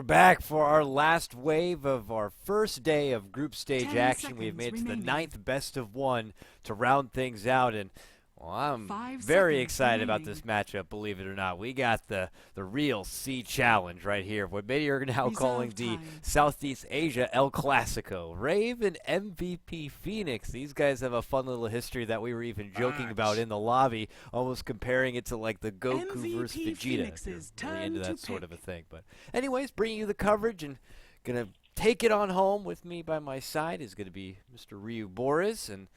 back for our last wave of our first day of group stage action. We've made it to the 9th best of 1 to round things out, and well, I'm very excited about this matchup, believe it or not. We got the real C challenge right here, what many are now calling the Southeast Asia El Clasico. Rave and MVP.Phoenix. These guys have a fun little history that we were even joking about in the lobby, almost comparing it to like the Goku versus Vegeta. Really into that sort of a thing. But anyways, bringing you the coverage and going to take it on home with me by my side is going to be Mr. RyuUboruZ, and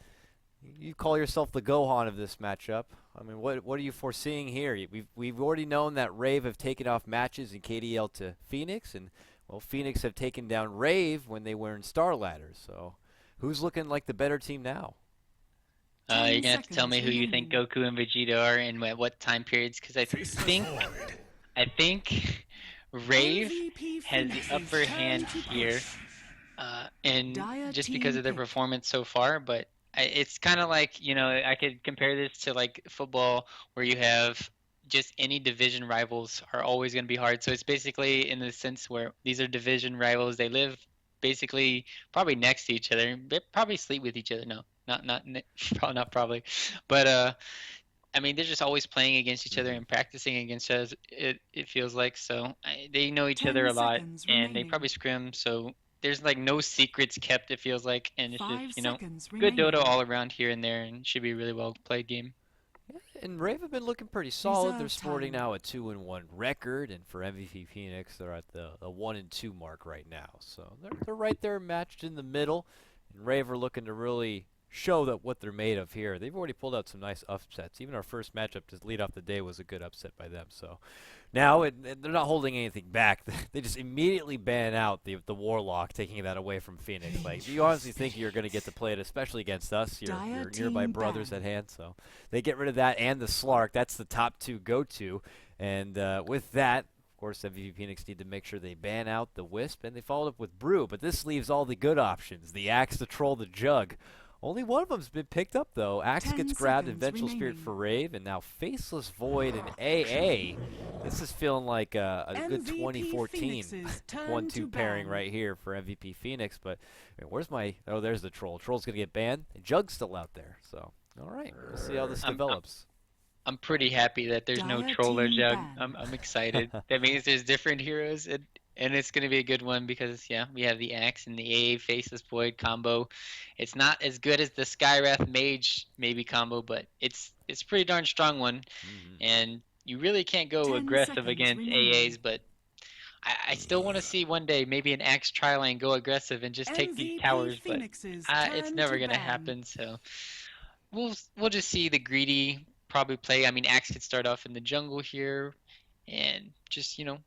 you call yourself the Gohan of this matchup. I mean, what are you foreseeing here? We've already known that Rave have taken off matches in KDL to Phoenix, and well, Phoenix have taken down Rave when they were in Star Ladder. So, who's looking like the better team now? You're gonna have to tell me who you think Goku and Vegeta are and at what time periods, because I think Rave has the upper hand here, and just because of their performance so far, but. It's kind of like, you know, I could compare this to like football where you have just any division rivals are always going to be hard. So it's basically in the sense where these are division rivals. They live basically probably next to each other. They probably sleep with each other. No, not probably. But I mean, they're just always playing against each other and practicing against us. It feels like so. They know each other a lot, and they probably scrim. So. There's like no secrets kept, it feels like, and it's just, you know, good Dota all around here and there, and should be a really well played game. Yeah, and Rave have been looking pretty solid. They're sporting now a 2-1 record, and for MVP.Phoenix, they're at the 1-2 mark right now. So they're right there matched in the middle, and Rave are looking to really show that what they're made of here. They've already pulled out some nice upsets. Even our first matchup to lead off the day was a good upset by them. So now they're not holding anything back. They just immediately ban out the Warlock, taking that away from Phoenix. Like, do you honestly think you're going to get to play it, especially against us, your nearby brothers at hand? So they get rid of that and the Slark. That's the top two go-to. And with that, of course, MVP.Phoenix need to make sure they ban out the Wisp, and they followed up with Brew. But this leaves all the good options: the Axe, the Troll, the Jug. Only one of them's been picked up, though. Axe gets grabbed in Vengeful Spirit for Rave, and now Faceless Void and AA. This is feeling like a good 2014 1-2 pairing right here for MVP.Phoenix. But where's my... Oh, there's the Troll. Troll's going to get banned. And Jug's still out there. So, all right. We'll see how this develops. I'm pretty happy that there's no Troll or Jug. I'm excited. That means there's different heroes, and it's going to be a good one because, yeah, we have the Axe and the AA Faceless Void combo. It's not as good as the Skywrath Mage maybe combo, but it's a pretty darn strong one. And you really can't go aggressive against AAs, but I still want to see one day maybe an Axe Tri-Lane go aggressive and just take these towers, but it's never going to happen. So we'll just see the greedy probably play. I mean, Axe could start off in the jungle here and just, you know,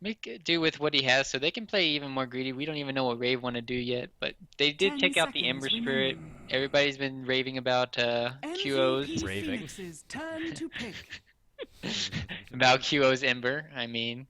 make it do with what he has, so they can play even more greedy. We don't even know what Rave want to do yet, but they did take out the Ember Spirit. Everybody's been raving about QO's raving about QO's Ember. I mean,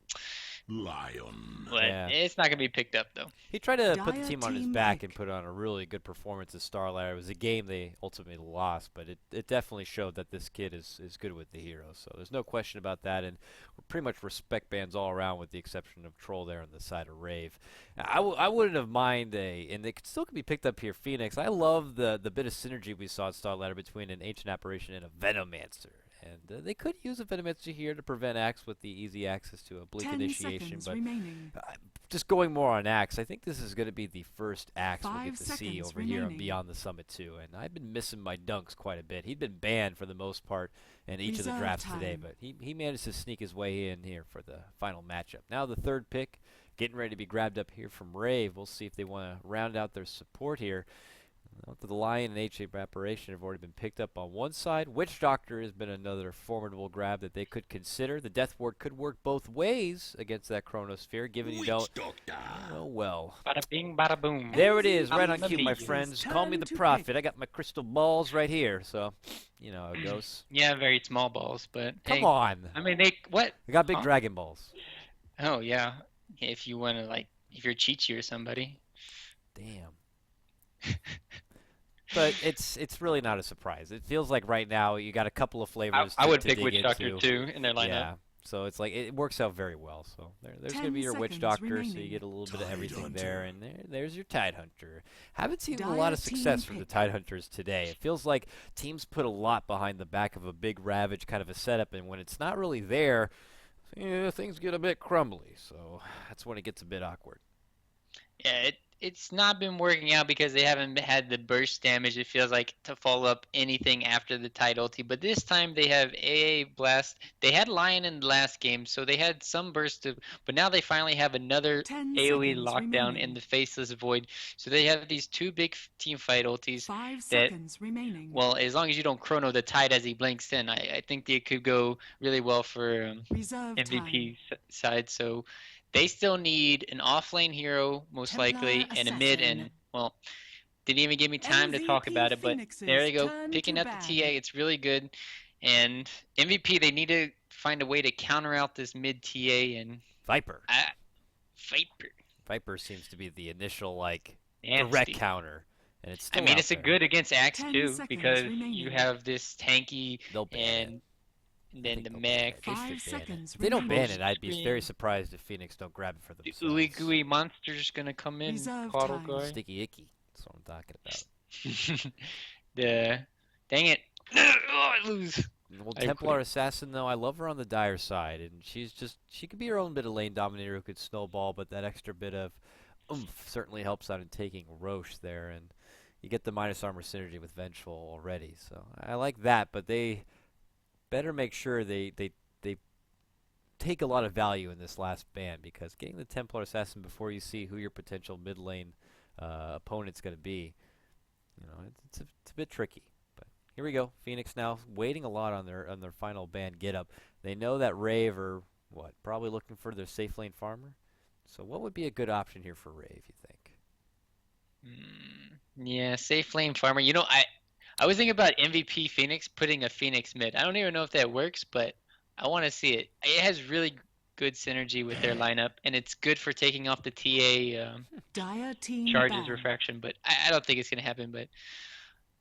but yeah. It's not gonna be picked up though. He tried to put the team on his back and put on a really good performance at Star Ladder. It was a game they ultimately lost, but it definitely showed that this kid is good with the heroes. So there's no question about that, and we're pretty much respect bands all around with the exception of Troll there on the side of Rave. I wouldn't have mind and they still could be picked up here, Phoenix. I love the bit of synergy we saw at Star Ladder between an Ancient Apparition and a Venomancer. And they could use a Venomancer here to prevent Axe with the easy access to a Blink Initiation. But just going more on Axe, I think this is going to be the first Axe we'll get to see over here on Beyond the Summit 2. And I've been missing my dunks quite a bit. He'd been banned for the most part in each of the drafts today, but he managed to sneak his way in here for the final matchup. Now the third pick, getting ready to be grabbed up here from Rave. We'll see if they want to round out their support here. The Lion and H-Shape Apparition have already been picked up on one side. Witch Doctor has been another formidable grab that they could consider. The Death Ward could work both ways against that Chronosphere, given you don't... Oh, well. Bada bing, bada boom. There it is, right on cue, my friends. Call me the Prophet. I got my crystal balls right here, so you know how it goes. Yeah, very small balls, but... Come hey, on. I mean, what? We got big Dragon Balls. Oh, yeah. If you want to, like, if you're Chi-Chi or somebody. Damn. But it's really not a surprise. It feels like right now you got a couple of flavors. I would pick dig Witch Doctor into. too in their lineup. Yeah. So it's like it works out very well. So there's going to be your Witch Doctor, so you get a little bit of everything there, and there's your Tidehunter. Haven't seen a lot of success from the Tidehunters today. It feels like teams put a lot behind the back of a big Ravage kind of a setup, and when it's not really there, things get a bit crumbly. So that's when it gets a bit awkward. Yeah, it's not been working out because they haven't had the burst damage, it feels like, to follow up anything after the Tide ulti. But this time they have AA Blast. They had Lion in the last game, so they had some burst of, but now they finally have another AoE lockdown in the Faceless Void. So they have these two big team fight ultis 5 seconds remaining. Well, as long as you don't chrono the Tide as he blinks in, I think they could go really well for MVP side. So they still need an off-lane hero, most likely, and a mid, and, well, didn't even give me time to talk about it, but there you go, picking up the TA, it's really good. And MVP, they need to find a way to counter out this mid TA, and Viper. Viper. Viper seems to be the initial, like, direct counter. And it's still it's a good against Axe, too, because you have this tanky, and then the mech. 5 seconds. If they don't ban it, I'd be very surprised if Phoenix don't grab it for themselves. The gooey monster's gonna come in. KotLGuy. Sticky icky. That's what I'm talking about. Dang it! Oh, I lose. Well, Templar Assassin though, I love her on the dire side, and she could be her own bit of lane dominator who could snowball, but that extra bit of oomph certainly helps out in taking Roche there, and you get the minus armor synergy with Vengeful already. So I like that, but they better make sure they take a lot of value in this last ban, because getting the Templar Assassin before you see who your potential mid lane opponent's going to be, it's a bit tricky. But here we go. Phoenix now waiting a lot on their final ban get up. They know that Rave are probably looking for their safe lane farmer. So what would be a good option here for Rave, you think? Yeah, safe lane farmer. I was thinking about MVP.Phoenix putting a Phoenix mid. I don't even know if that works, but I want to see it. It has really good synergy with their lineup, and it's good for taking off the TA charges refraction, but I don't think it's going to happen. But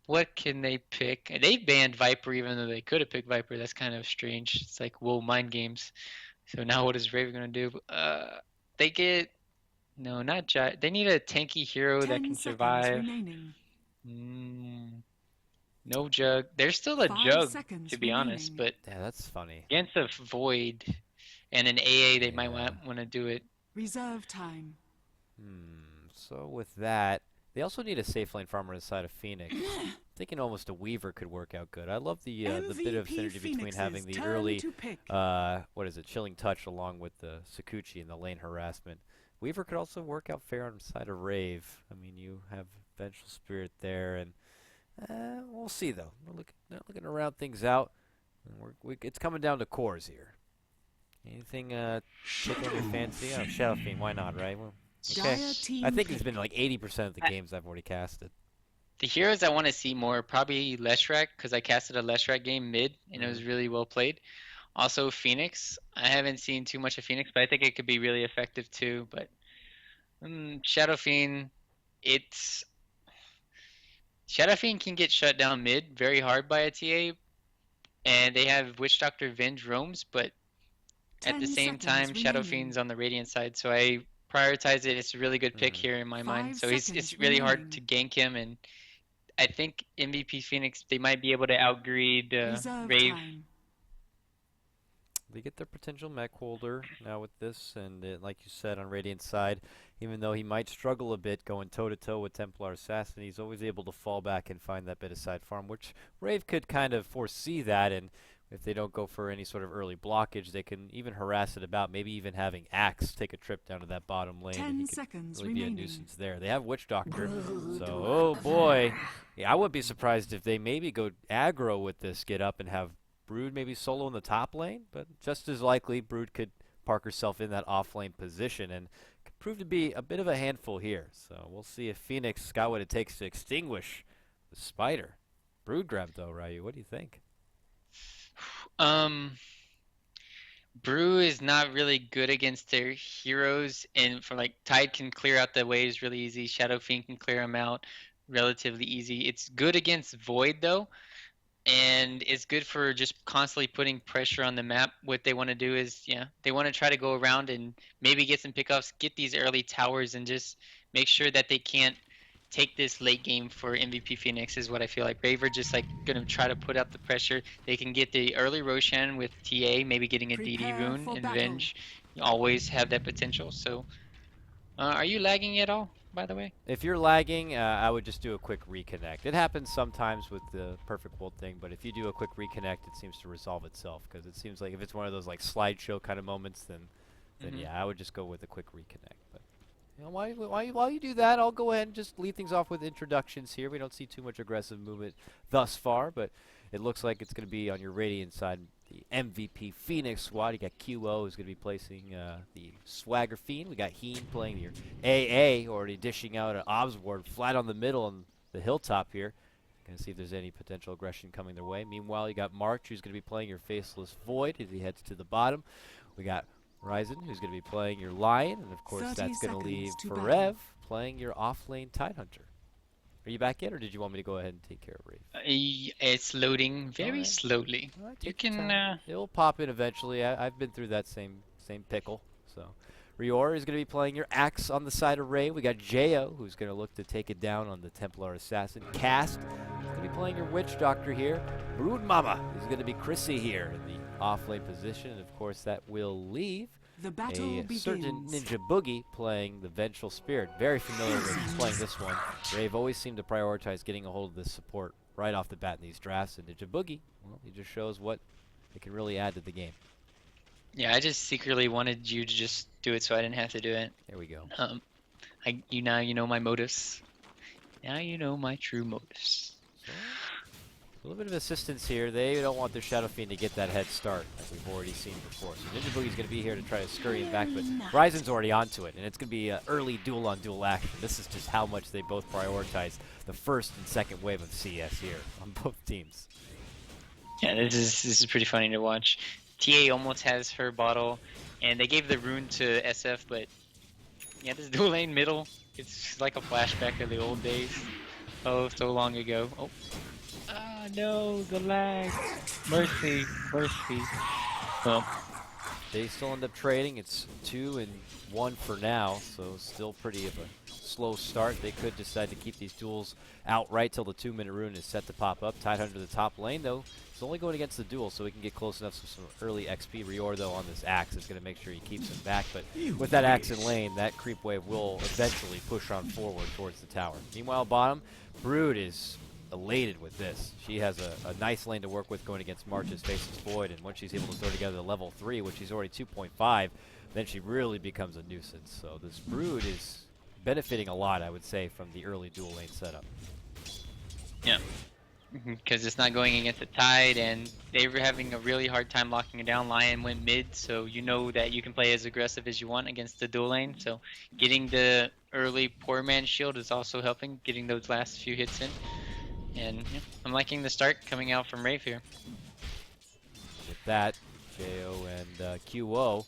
what can they pick? They banned Viper even though they could have picked Viper. That's kind of strange. It's like, whoa, mind games. So now what is Rave going to do? They get... No, not Jai. They need a tanky hero that can survive. No Jug. There's still a Jug, to be honest, but yeah, that's funny. Against a Void and an AA, they might want to do it. Reserve time. So with that, they also need a safe lane farmer inside of Phoenix. Thinking almost a Weaver could work out good. I love the bit of synergy between having the early, Chilling Touch along with the Sakuchi and the lane harassment. Weaver could also work out fair on the side of Rave. I mean, you have Vengeful Spirit there, and we'll see, though. We're looking to round things out. It's coming down to cores here. Anything tickling your fancy? Oh, Shadow Fiend, why not, right? Well, okay. I think it's been like 80% of the games I've already casted. The heroes I want to see more, probably Leshrac, because I casted a Leshrac game mid, and it was really well played. Also, Phoenix. I haven't seen too much of Phoenix, but I think it could be really effective too. But Shadow Fiend, Shadow Fiend can get shut down mid very hard by a TA, and they have Witch Doctor Venge roams, but at the same time, Shadow Fiend's on the Radiant side, so I prioritize it. It's a really good pick here in my mind. So it's really hard to gank him, and I think MVP.Phoenix, they might be able to outgreed Rave. They get their potential mech holder now with this, and like you said, on Radiant's side, even though he might struggle a bit going toe-to-toe with Templar Assassin, he's always able to fall back and find that bit of side farm, which Rave could kind of foresee that, and if they don't go for any sort of early blockage, they can even harass it about, maybe even having Axe take a trip down to that bottom lane. 10 seconds really remaining. Be a nuisance there. They have Witch Doctor, so, oh boy. Yeah, I wouldn't be surprised if they maybe go aggro with this, get up and have Brood maybe solo in the top lane, but just as likely Brood could park herself in that off-lane position and could prove to be a bit of a handful here. So we'll see if Phoenix got what it takes to extinguish the spider. Brood grab though, Ryu. What do you think? Brew is not really good against their heroes, and for like Tide can clear out the waves really easy. Shadow Fiend can clear them out relatively easy. It's good against Void though. and it's good for just constantly putting pressure on the map. What they want to do is, yeah, they want to try to go around and maybe get some pickoffs, get these early towers, and just make sure that they can't take this late game for MVP Phoenix is what I feel like. Rave are just like gonna try to put out the pressure. They can get the early Roshan with TA, maybe getting a DD rune and Venge. You always have that potential. So, are you lagging at all, by the way? If you're lagging, I would just do a quick reconnect. It happens sometimes with the perfect world thing, but if you do a quick reconnect, it seems to resolve itself. Because it seems like if it's one of those like slideshow kind of moments, then yeah, I would just go with a quick reconnect. But you know, while you do that, I'll go ahead and just lead things off with introductions here. We don't see too much aggressive movement thus far, but it looks like it's going to be on your Radiant side, the MVP Phoenix squad. You got QO who's going to be placing the Swagger Fiend. We got Heen playing your AA, already dishing out an Obs ward flat on the middle on the hilltop here. Going to see if there's any potential aggression coming their way. Meanwhile, you got March, who's going to be playing your Faceless Void as he heads to the bottom. We got Ryzen, who's going to be playing your Lion, and of course that's going to leave for Rev playing your off-lane Tidehunter. Are you back yet, or did you want me to go ahead and take care of Rave? It's loading very slowly. You can. It'll pop in eventually. I've been through that same pickle. So, RyuUboruZ is going to be playing your Axe on the side of Rave. We got Jo, who's going to look to take it down on the Templar Assassin. Cast is going to be playing your Witch Doctor here. Brood Mama is going to be Chrissy here in the off-lane position, and of course that will leave a certain Ninja Boogie playing the Vengeful Spirit. Very familiar with playing this one. Rave always seemed to prioritize getting a hold of this support right off the bat in these drafts, and Ninja Boogie, well, he just shows what it can really add to the game. Yeah, I just secretly wanted you to just do it so I didn't have to do it. There we go. Now you know my motives. Now you know my true motives. So, a little bit of assistance here. They don't want their Shadow Fiend to get that head start, as we've already seen before. So Ninja Boogie's going to be here to try to scurry him back, but Ryzen's already onto it, and it's going to be an early duel-on-duel action. This is just how much they both prioritize the first and second wave of CS here on both teams. Yeah, this is pretty funny to watch. TA almost has her bottle, and they gave the rune to SF, but yeah, this dual lane middle, it's like a flashback of the old days. Oh, so long ago. Oh. Ah, no, the lag. Mercy, mercy. Well, they still end up trading. It's 2-1 for now, so still pretty of a slow start. They could decide to keep these duels outright till the 2-minute rune is set to pop up. Tidehunter to the top lane, though. He's only going against the duel, so he can get close enough to some early XP. RyuUboruZ, though, on this Axe is going to make sure he keeps him back. But with that Axe in lane, that creep wave will eventually push on forward towards the tower. Meanwhile, bottom, Brood is elated with this. She has a nice lane to work with going against March's Faceless Void, and once she's able to throw together the level 3, which she's already 2.5, then she really becomes a nuisance. So this Brood is benefiting a lot, I would say, from the early dual lane setup. Yeah, because it's not going against the Tide, and they were having a really hard time locking it down. Lion went mid, so you know that you can play as aggressive as you want against the dual lane. So getting the early poor man shield is also helping, getting those last few hits in. And yeah, I'm liking the start coming out from Rave here. With that, Jo and QO,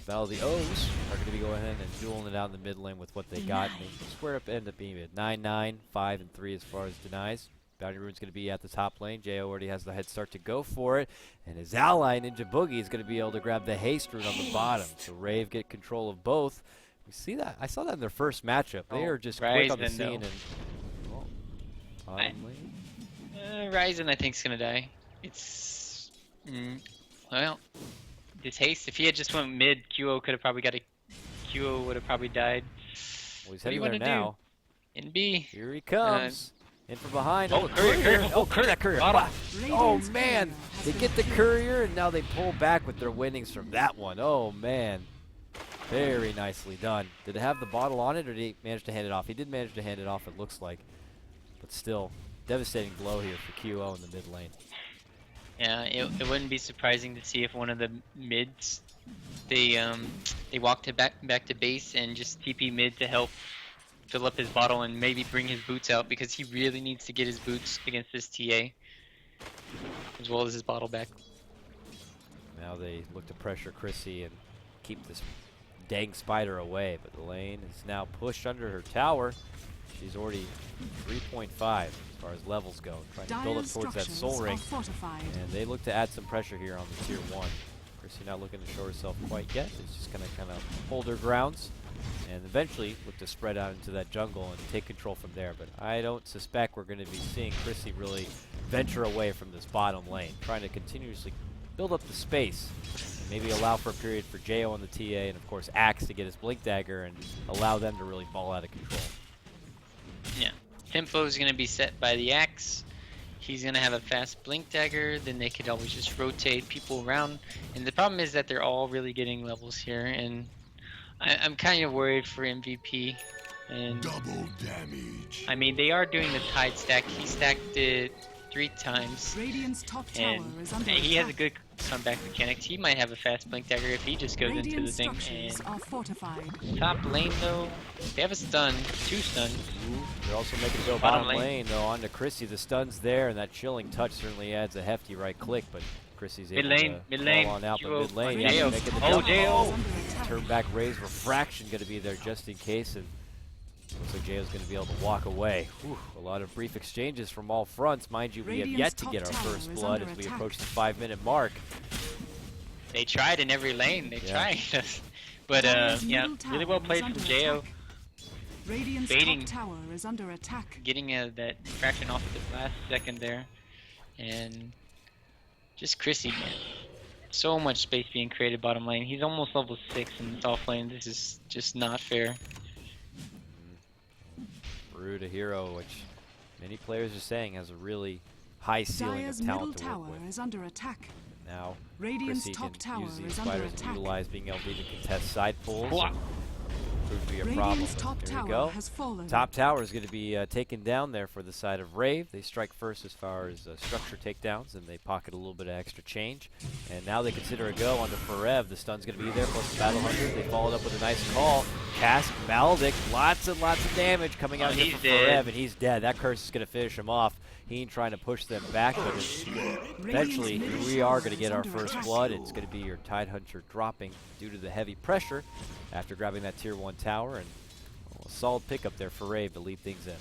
Battle of the O's, are going to be going ahead and dueling it out in the mid lane with what they got. And they square up, end up being at 9-9, 5-3 as far as denies. Bounty Rune's going to be at the top lane. Jo already has the head start to go for it. And his ally, Ninja Boogie, is going to be able to grab the haste rune on the bottom. So Rave get control of both. We see that. I saw that in their first matchup. They are just quick on the scene. Ryzen, I think, is going to die. It's... well, this haste, if he had just went mid, QO could have probably got a... QO would have probably died. Well, he's heading there now. In B. Here he comes. In from behind. Oh, courier. Oh, that courier. Oh, man. They get the courier, and now they pull back with their winnings from that one. Oh, man. Very nicely done. Did it have the bottle on it, or did he manage to hand it off? He did manage to hand it off, it looks like. But still, devastating blow here for QO in the mid lane. Yeah, it wouldn't be surprising to see if one of the mids, they walked it back to base and just TP mid to help fill up his bottle and maybe bring his boots out, because he really needs to get his boots against this TA, as well as his bottle back. Now they look to pressure Chrissy and keep this dang spider away, but the lane is now pushed under her tower. She's already 3.5 as far as levels go, trying to build up towards that soul ring. And they look to add some pressure here on the tier 1. Chrissy not looking to show herself quite yet. It's just going to kind of hold her grounds and eventually look to spread out into that jungle and take control from there. But I don't suspect we're going to be seeing Chrissy really venture away from this bottom lane, trying to continuously build up the space and maybe allow for a period for Jo on the TA and, of course, Axe to get his Blink Dagger and allow them to really ball out of control. Yeah. Tempo is going to be set by the Axe. He's going to have a fast Blink Dagger, then they could always just rotate people around. And the problem is that they're all really getting levels here, and I'm kind of worried for MVP. And double damage. I mean, they are doing the Tide stack. He stacked it 3 times. Radiant's top tower And is under he has a attack. good comeback mechanics. He might have a fast Blink Dagger if he just goes into the Radiant thing. structures And are fortified. top lane, though, they have a stun. 2 stuns. They're also making it go Bottom bottom lane. lane, though, onto Chrissy. The stun's there, and that chilling touch certainly adds a hefty right click, but Chrissy's able Mid lane, to mid lane. fall on out, but Duo. mid lane, Jo. yeah, making the Oh, jump. Jo. Turn back Ray's refraction going to be there just in case, and looks like Jo's going to be able to walk away. Whew, a lot of brief exchanges from all fronts. Mind you, we have Radiant's yet to top get our tower first is blood under as we attack. approach the 5-minute mark. They tried in every lane. They Yeah. tried. But Dire's yeah, middle tower really well is played under from Jo. attack. Radiant's Baiting. top tower is under attack. Getting that fraction off at the last second there. And just Chrissy, man. So much space being created bottom lane. He's almost level 6 in this off lane. This is just not fair. Rude, a hero, which many players are saying has a really high ceiling Dire's of middle talent to work tower with. is under attack. Now, Radiant's Chrissy top can tower use these is under spiders and attack. utilize being able to even contest side pulls. Wha- and prove to be a problem. Radiant's top There you tower go. has fallen. Top tower is going to be taken down there for the side of Rave. They strike first as far as structure takedowns, and they pocket a little bit of extra change. And now they consider a go onto Forev. The stun's going to be there, plus the Battle Hunter. They followed up with a nice call. Cast Maldic, lots and lots of damage coming out here he's for dead. Forev, and he's dead. That curse is going to finish him off. He ain't trying to push them back, but eventually we are going to get our first blood. It's going to be your Tide Hunter dropping due to the heavy pressure after grabbing that tier 1 tower, and a solid pickup there for Rave to lead things in.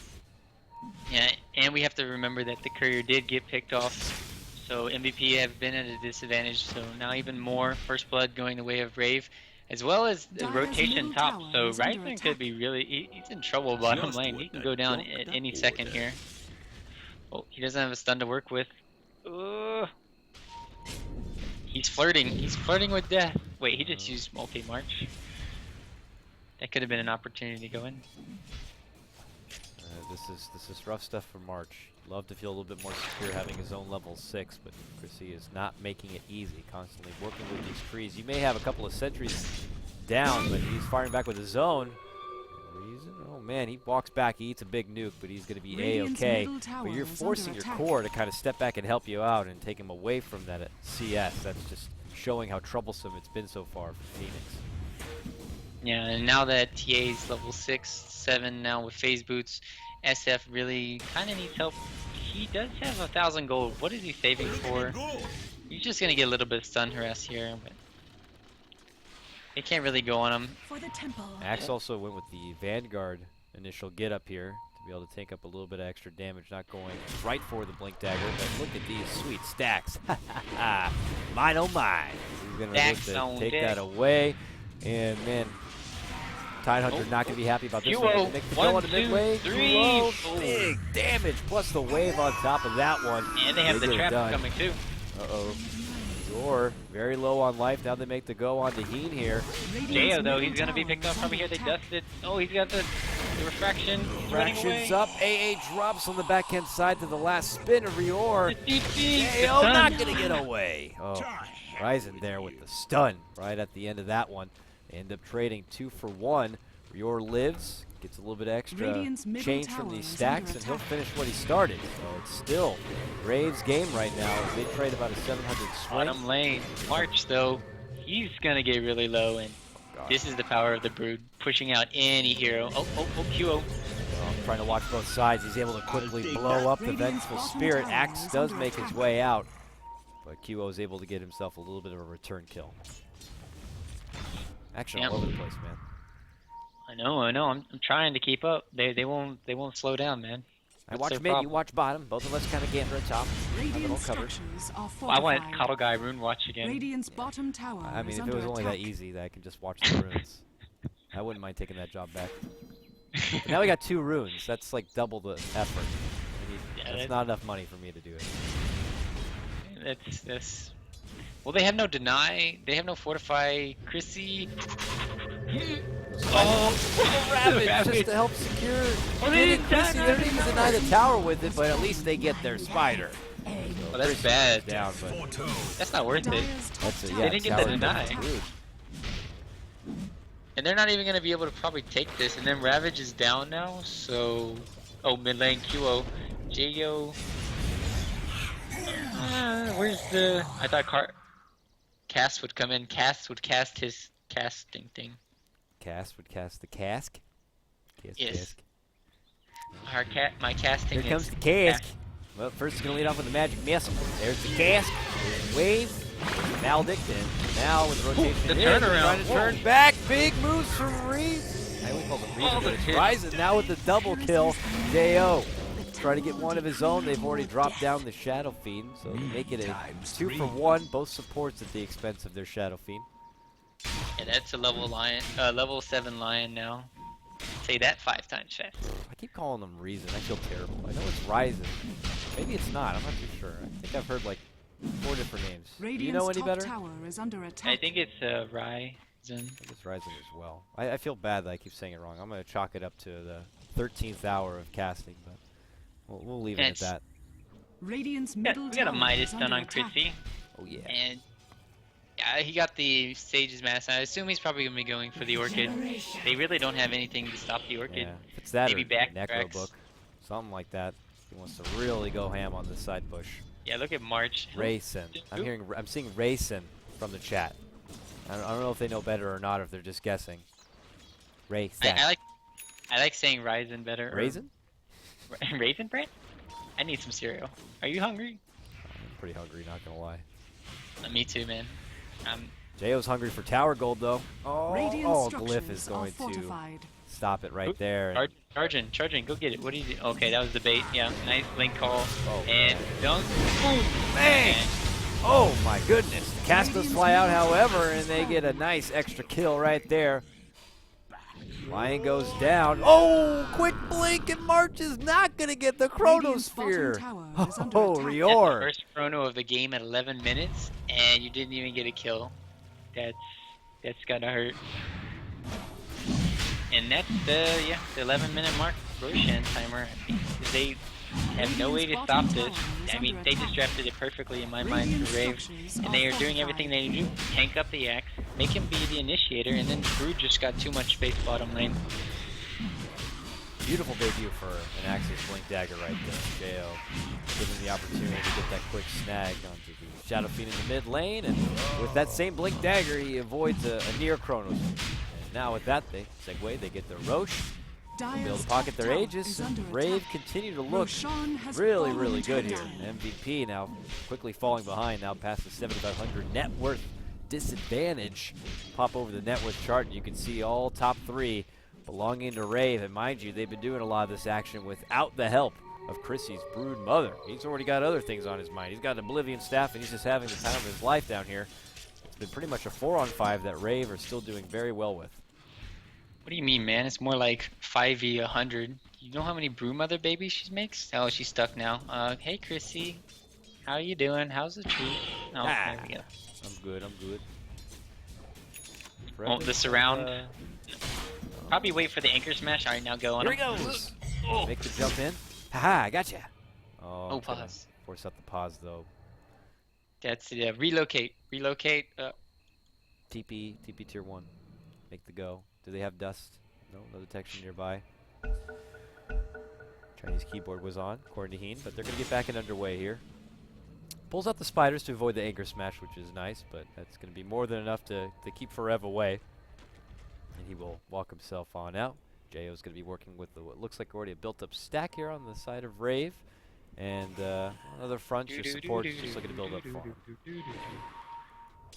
Yeah, and we have to remember that the courier did get picked off. So MVP have been at a disadvantage. So now even more first blood going the way of Rave, as well as the Dire's rotation middle top. tower So is under Ryzen attack. could be really, he's in trouble bottom Just lane. what He can I go down don't at know any that. second here. Oh, he doesn't have a stun to work with. He's flirting. He's flirting with death. Wait, he just used multi-march. That could have been an opportunity to go in. This is rough stuff for March. Love to feel a little bit more secure having his own level 6, but Chrissy is not making it easy. Constantly working with these trees. You may have a couple of sentries down, but he's firing back with his own. Reason? Oh man, he walks back, he eats a big nuke, but he's going to be Radiant's A-okay. middle tower But you're is forcing under your attack. core to kind of step back and help you out and take him away from that CS. That's just showing how troublesome it's been so far for Phoenix. Yeah, and now that TA's level 6, 7 now with phase boots, SF really kind of needs help. He does have 1,000 gold. What is he saving for? He's just going to get a little bit of stun harass here, but they can't really go on him. For the temple. Axe also went with the Vanguard initial get up here to be able to take up a little bit of extra damage, not going right for the Blink Dagger, but look at these sweet stacks. Mine oh mine. He's going to look Stacks to on take deck. that away, and man, Tide Hunter Oh. not going to be happy about this Duo. one. Make the One, go on the two, midway. three. Duo. Oh. Big damage, plus the wave on top of that one. And they have the get it trap done. coming too. Uh-oh. Yor very low on life. Now they make the go on to Heen here. Jo though, he's going to be picked up probably here. They dusted. Oh, he's got the refraction. He's running away. Fractions up. AA drops on the backhand side to the last spin of Ryor. The DP. Oh, The not stun. going to get away. Oh, Ryzen there with the stun right at the end of that one. They end up trading 2 for 1. Ryor lives, gets a little bit extra Radiant's middle change from tower these is stacks, under and he'll attack. finish what he started. So it's still Rave's game right now. They trade about a 700 swing. Bottom lane. March though, he's going to get really low, and God. this is the power of the Brood, pushing out any hero. Oh, QO. Trying to watch both sides. He's able to quickly blow up the Radiant's Vengeful bottom Spirit. tower Axe is does under make his attack. way out, but QO is able to get himself a little bit of a return kill. Action Yep. all over the place, man. I I know. I'm trying to keep up. They won't slow down, man. I What's watch their mid, you problem? watch bottom. Both of us kind of gander at top. Have it all Radiant covered. structures are I want fortified. KotLGuy Rune Watch again. Radiant's bottom tower I mean, is if it under was only that attack. easy that I could just watch the runes, I wouldn't mind taking that job back. But now we got 2 runes. That's like double the effort. I mean, Yeah, that's not enough money for me to do it. That's. Well, they have no deny. They have no fortify. Chrissy. Oh, Ravage Ravage. just to help secure. Oh, they They didn't didn't even deny the tower with it, but at least they get their spider. Well, that's bad. Down, but That's not worth it. Dire's top that's it. tower Yeah, didn't get the tower deny. good. And they're not even gonna be able to probably take this. And then Ravage is down now, so mid lane QO, Jo. Where's the? I thought Cass would come in. Cass would cast his casting thing. Cass would cast the cask. Yes. My casting. Here comes is the cask. Well, first he's gonna lead off with the magic missile. There's the cask. There's the wave. Maldict, and now with the rotation, the in, turnaround. trying to turn back. Big moves from Reeve. I always call them Reeve, Oh, but the it's hit. Ryzen now with the double kill. Jo trying to get one of his own. They've already dropped down the Shadow Fiend, so they make it a 2 for 1. Both supports at the expense of their Shadow Fiend. Yeah, that's a level 7 lion now. Say that 5 times fast. I keep calling them Reason. I feel terrible. I know it's Ryzen. Maybe it's not. I'm not too sure. I think I've heard like 4 different names. Do you know Radiant's any top better? tower is under attack. I think it's Ryzen. I think it's Ryzen as well. I feel bad that I keep saying it wrong. I'm going to chalk it up to the 13th hour of casting, but we'll leave it at that. Radiant's We middle got a tower Midas is stun under on attack. Chrissy, Oh, yeah. and yeah, he got the Sage's Mask. I assume he's probably gonna be going for the Orchid. They really don't have anything to stop the Orchid. Yeah. If it's that Maybe or back Necro tracks. Book, something like that. He wants to really go ham on the side bush. Yeah, look at March. Rayson. I'm seeing Rayson from the chat. I don't know if they know better or not, or if they're just guessing. Rayson. I like saying Ryzen better. or- Raisin? Raisin bread? I need some cereal. Are you hungry? I'm pretty hungry, not gonna lie. Me too, man. Jo's hungry for tower gold, though. Radiant Oh, structures Glyph is are going to fortified. stop it right there. and- Charging, go get it. What do you do? Okay, that was the bait. Yeah, nice link call. Oh, And dunk. Boom! Bang! And Oh my goodness. The cast does fly out, however, and they get a nice extra kill right there. Lion goes down. Oh, quick blink, and March is not going to get the Radiant's Chronosphere. bottom tower is under Oh, attack. that's the Ryur. first chrono of the game at 11 minutes, and you didn't even get a kill. That's gotta hurt. And that's the 11-minute mark Roshan timer. They have no way to stop this. I mean, they just drafted it perfectly in my mind for Rave, and they are doing everything they do. Tank up the axe, make him be the initiator, and then Brood just got too much space bottom lane. Beautiful debut for an Axis Blink Dagger right there. Jo given the opportunity to get that quick snag onto the Shadow Fiend in the mid lane, and with that same Blink Dagger, he avoids a near Chronos. And now with that, they segue, they get the Roche. They'll be able to pocket their Aegis. Rave continue to look really, really good here. MVP now quickly falling behind, now past the 7,500 net worth disadvantage. Pop over the net worth chart, and you can see all top 3 belonging to Rave. And mind you, they've been doing a lot of this action without the help of Chrissy's brood mother. He's already got other things on his mind. He's got an Oblivion staff, and he's just having the time of his life down here. It's been pretty much a 4-on-5 that Rave are still doing very well with. What do you mean, man? It's more like 5v100. You know how many broodmother babies she makes? Oh, she's stuck now. Hey, Chrissy. How you doing? How's the tree? Oh, there we go. I'm good, I'm good. Oh, the surround. Probably wait for the anchor smash. All right, now go on Here he him. goes! Oh. Make the jump in. Haha, I gotcha. Oh, Oh, I'm trying to pause. force up the pause, though. That's relocate. Relocate. TP tier 1. Make the go. Do they have dust? No, no detection nearby. Chinese keyboard was on, according to Heen, but they're going to get back in underway here. Pulls out the spiders to avoid the anchor smash, which is nice, but that's going to be more than enough to keep Forever away. And he will walk himself on out. Jo's going to be working with what looks like already a built-up stack here on the side of Rave. And another front, just support, just looking to build up farm.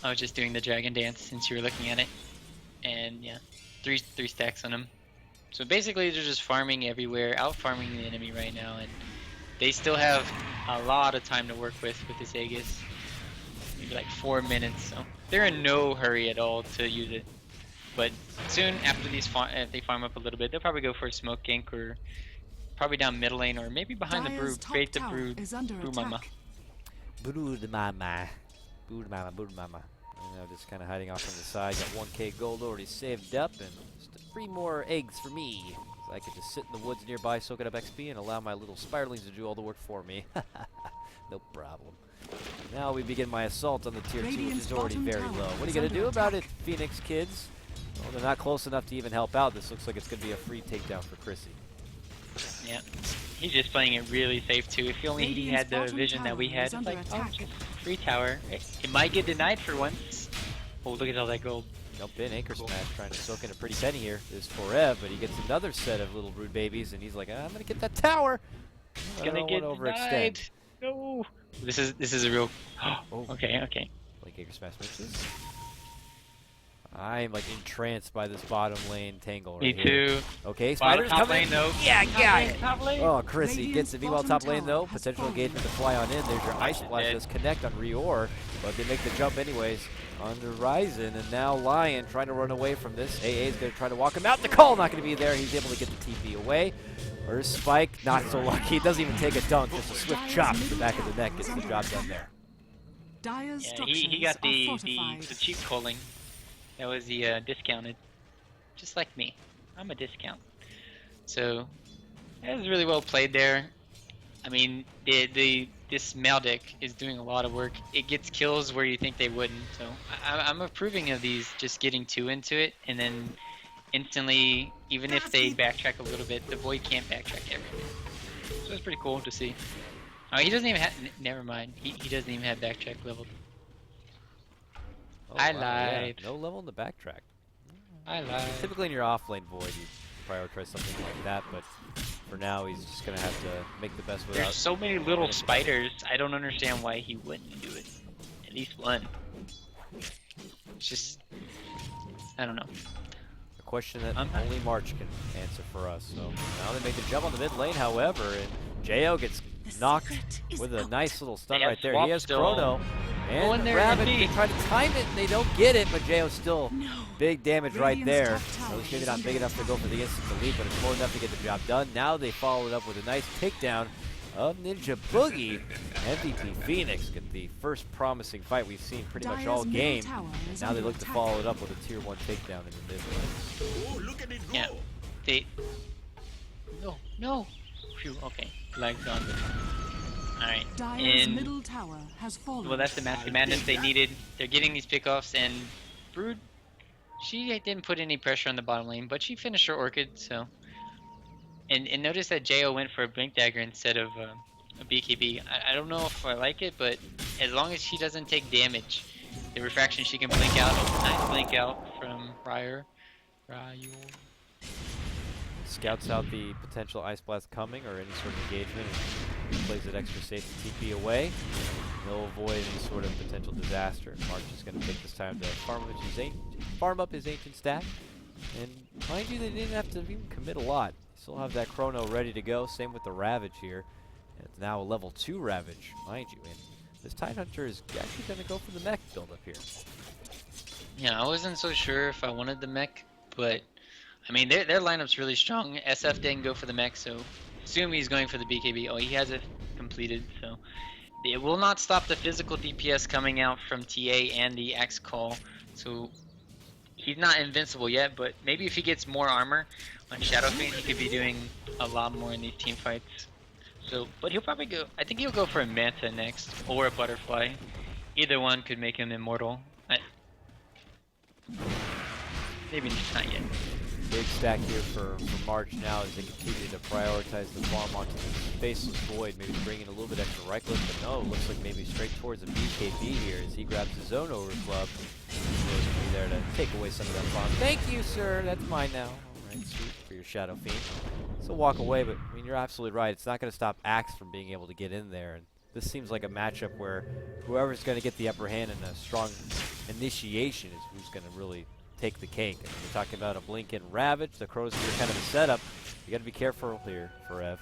I was just doing the dragon dance since you were looking at it. And yeah, three stacks on him. So basically, they're just farming everywhere, out farming the enemy right now, and they still have a lot of time to work with this Aegis. Maybe like 4 minutes, so they're in no hurry at all to use it. But soon after if they farm up a little bit, they'll probably go for a smoke gank or probably down middle lane or maybe behind the Dire's brood. top Bait the tower brood. is under Brood mama. attack. Brood mama. Brood mama, brood mama. You know, just kind of hiding off on the side. Got 1k gold already saved up, and just 3 more eggs for me. So I could just sit in the woods nearby, soak it up XP, and allow my little spiderlings to do all the work for me. No problem. Now we begin my assault on the tier 2, which is already very low. What are you going to do about it, Phoenix kids? Well, they're not close enough to even help out. This looks like it's going to be a free takedown for Chrissy. Yeah, he's just playing it really safe too. If only he had the vision that we had, like, oh, just free tower. It might get denied for once. Oh, look at all that gold. Jump in, anchor smash, trying to soak in a pretty penny here. This is for Rev, but he gets another set of little brood babies, and he's like, I'm going to get that tower. He's going to get denied. No. This is a real. Oh. Okay. Like anchor smash misses. I'm like entranced by this bottom lane tangle right Me here. too. Okay, Bottom Spider's top coming. lane though. Yeah, got it. Top lane. Oh, Chrissy Radiant's gets it. Meanwhile, top bottom lane though. tower has Potential fallen. engagement to fly on in. There's your ice blast. Dead. Does connect on RyuUboruZ, but they make the jump anyways on the Ryzen. And now Lion trying to run away from this. AA is going to try to walk him out. The call not going to be there. He's able to get the TP away. Where's Spike? Not so lucky. It doesn't even take a dunk. Just a swift chop to the back of the neck gets the job done there. Dire's Yeah, structures he got are the fortified. cheap calling. That was the discounted. Just like me. I'm a discount. So that was really well played there. I mean, this Maldic is doing a lot of work. It gets kills where you think they wouldn't. So I'm approving of these just getting too into it and then instantly, even if they backtrack a little bit, the Void can't backtrack everything. So it's pretty cool to see. Oh, he doesn't even have. Never mind. He doesn't even have backtrack leveled. Oh, I wow, yeah. lied. No level in the backtrack. I lied. Typically in your offlane Void, you prioritize something like that, but for now he's just going to have to make the best without. There's so many little spiders. I don't understand why he wouldn't do it. At least one. It's just, I don't know. A question that only March can answer for us. So now they make the jump on the mid lane, however, and Jo gets knocked with a nice little stun They have right there. swap He has still. Chrono. Go in And there, Rabbit, MP. they try to time it, and they don't get it, but Jo still big damage right Radiant's there. top tower At least maybe is not under big enough to go for the instant delete, but it's more enough to get the job done. Now they follow it up with a nice takedown of Ninja Boogie. MVP.Phoenix get the first promising fight we've seen pretty much all Dire's middle game. tower is Now they under look to attack. follow it up with a tier 1 takedown in the mid lane. Yeah. They. No. Phew. Okay. Legs on. Alright. Dire's And middle tower has fallen. well, that's the massive madness they needed. They're getting these pickoffs, and Brood, she didn't put any pressure on the bottom lane, but she finished her Orchid, so. And notice that Jo went for a Blink Dagger instead of a BKB. I don't know if I like it, but as long as she doesn't take damage, the refraction she can blink out. Oh, nice blink out from Ryu. Scouts out the potential Ice Blast coming or any sort of engagement and plays it extra safe to TP away. He'll avoid any sort of potential disaster. March is going to take this time to farm up his ancient stack. And mind you, they didn't have to even commit a lot. Still have that Chrono ready to go. Same with the Ravage here. And it's now a level 2 Ravage, mind you. And this Tidehunter is actually going to go for the mech build up here. Yeah, I wasn't so sure if I wanted the mech, but I mean their lineup's really strong. SF didn't go for the mech, so assume he's going for the BKB. Oh, he has it completed, so it will not stop the physical DPS coming out from TA and the Axe Call. So he's not invincible yet, but maybe if he gets more armor on Shadow Fiend, he could be doing a lot more in these team fights. So, but he'll probably go. I think he'll go for a Manta next or a Butterfly. Either one could make him immortal. Maybe not yet. Big stack here for March now as they continue to prioritize the farm onto the Faceless Void, maybe to bring in a little bit extra right click, but no, it looks like maybe straight towards a BKB here as he grabs his own overclub. He's going to be there to take away some of that farm. Thank you, sir. That's mine now. All right, sweet, for your Shadow Fiend. So walk away, but I mean, you're absolutely right. It's not going to stop Axe from being able to get in there. And this seems like a matchup where whoever's going to get the upper hand in a strong initiation is who's going to really take the cake. And when you're talking about a Blink and Ravage, the Crow's here kind of a setup. You got to be careful here for Rev.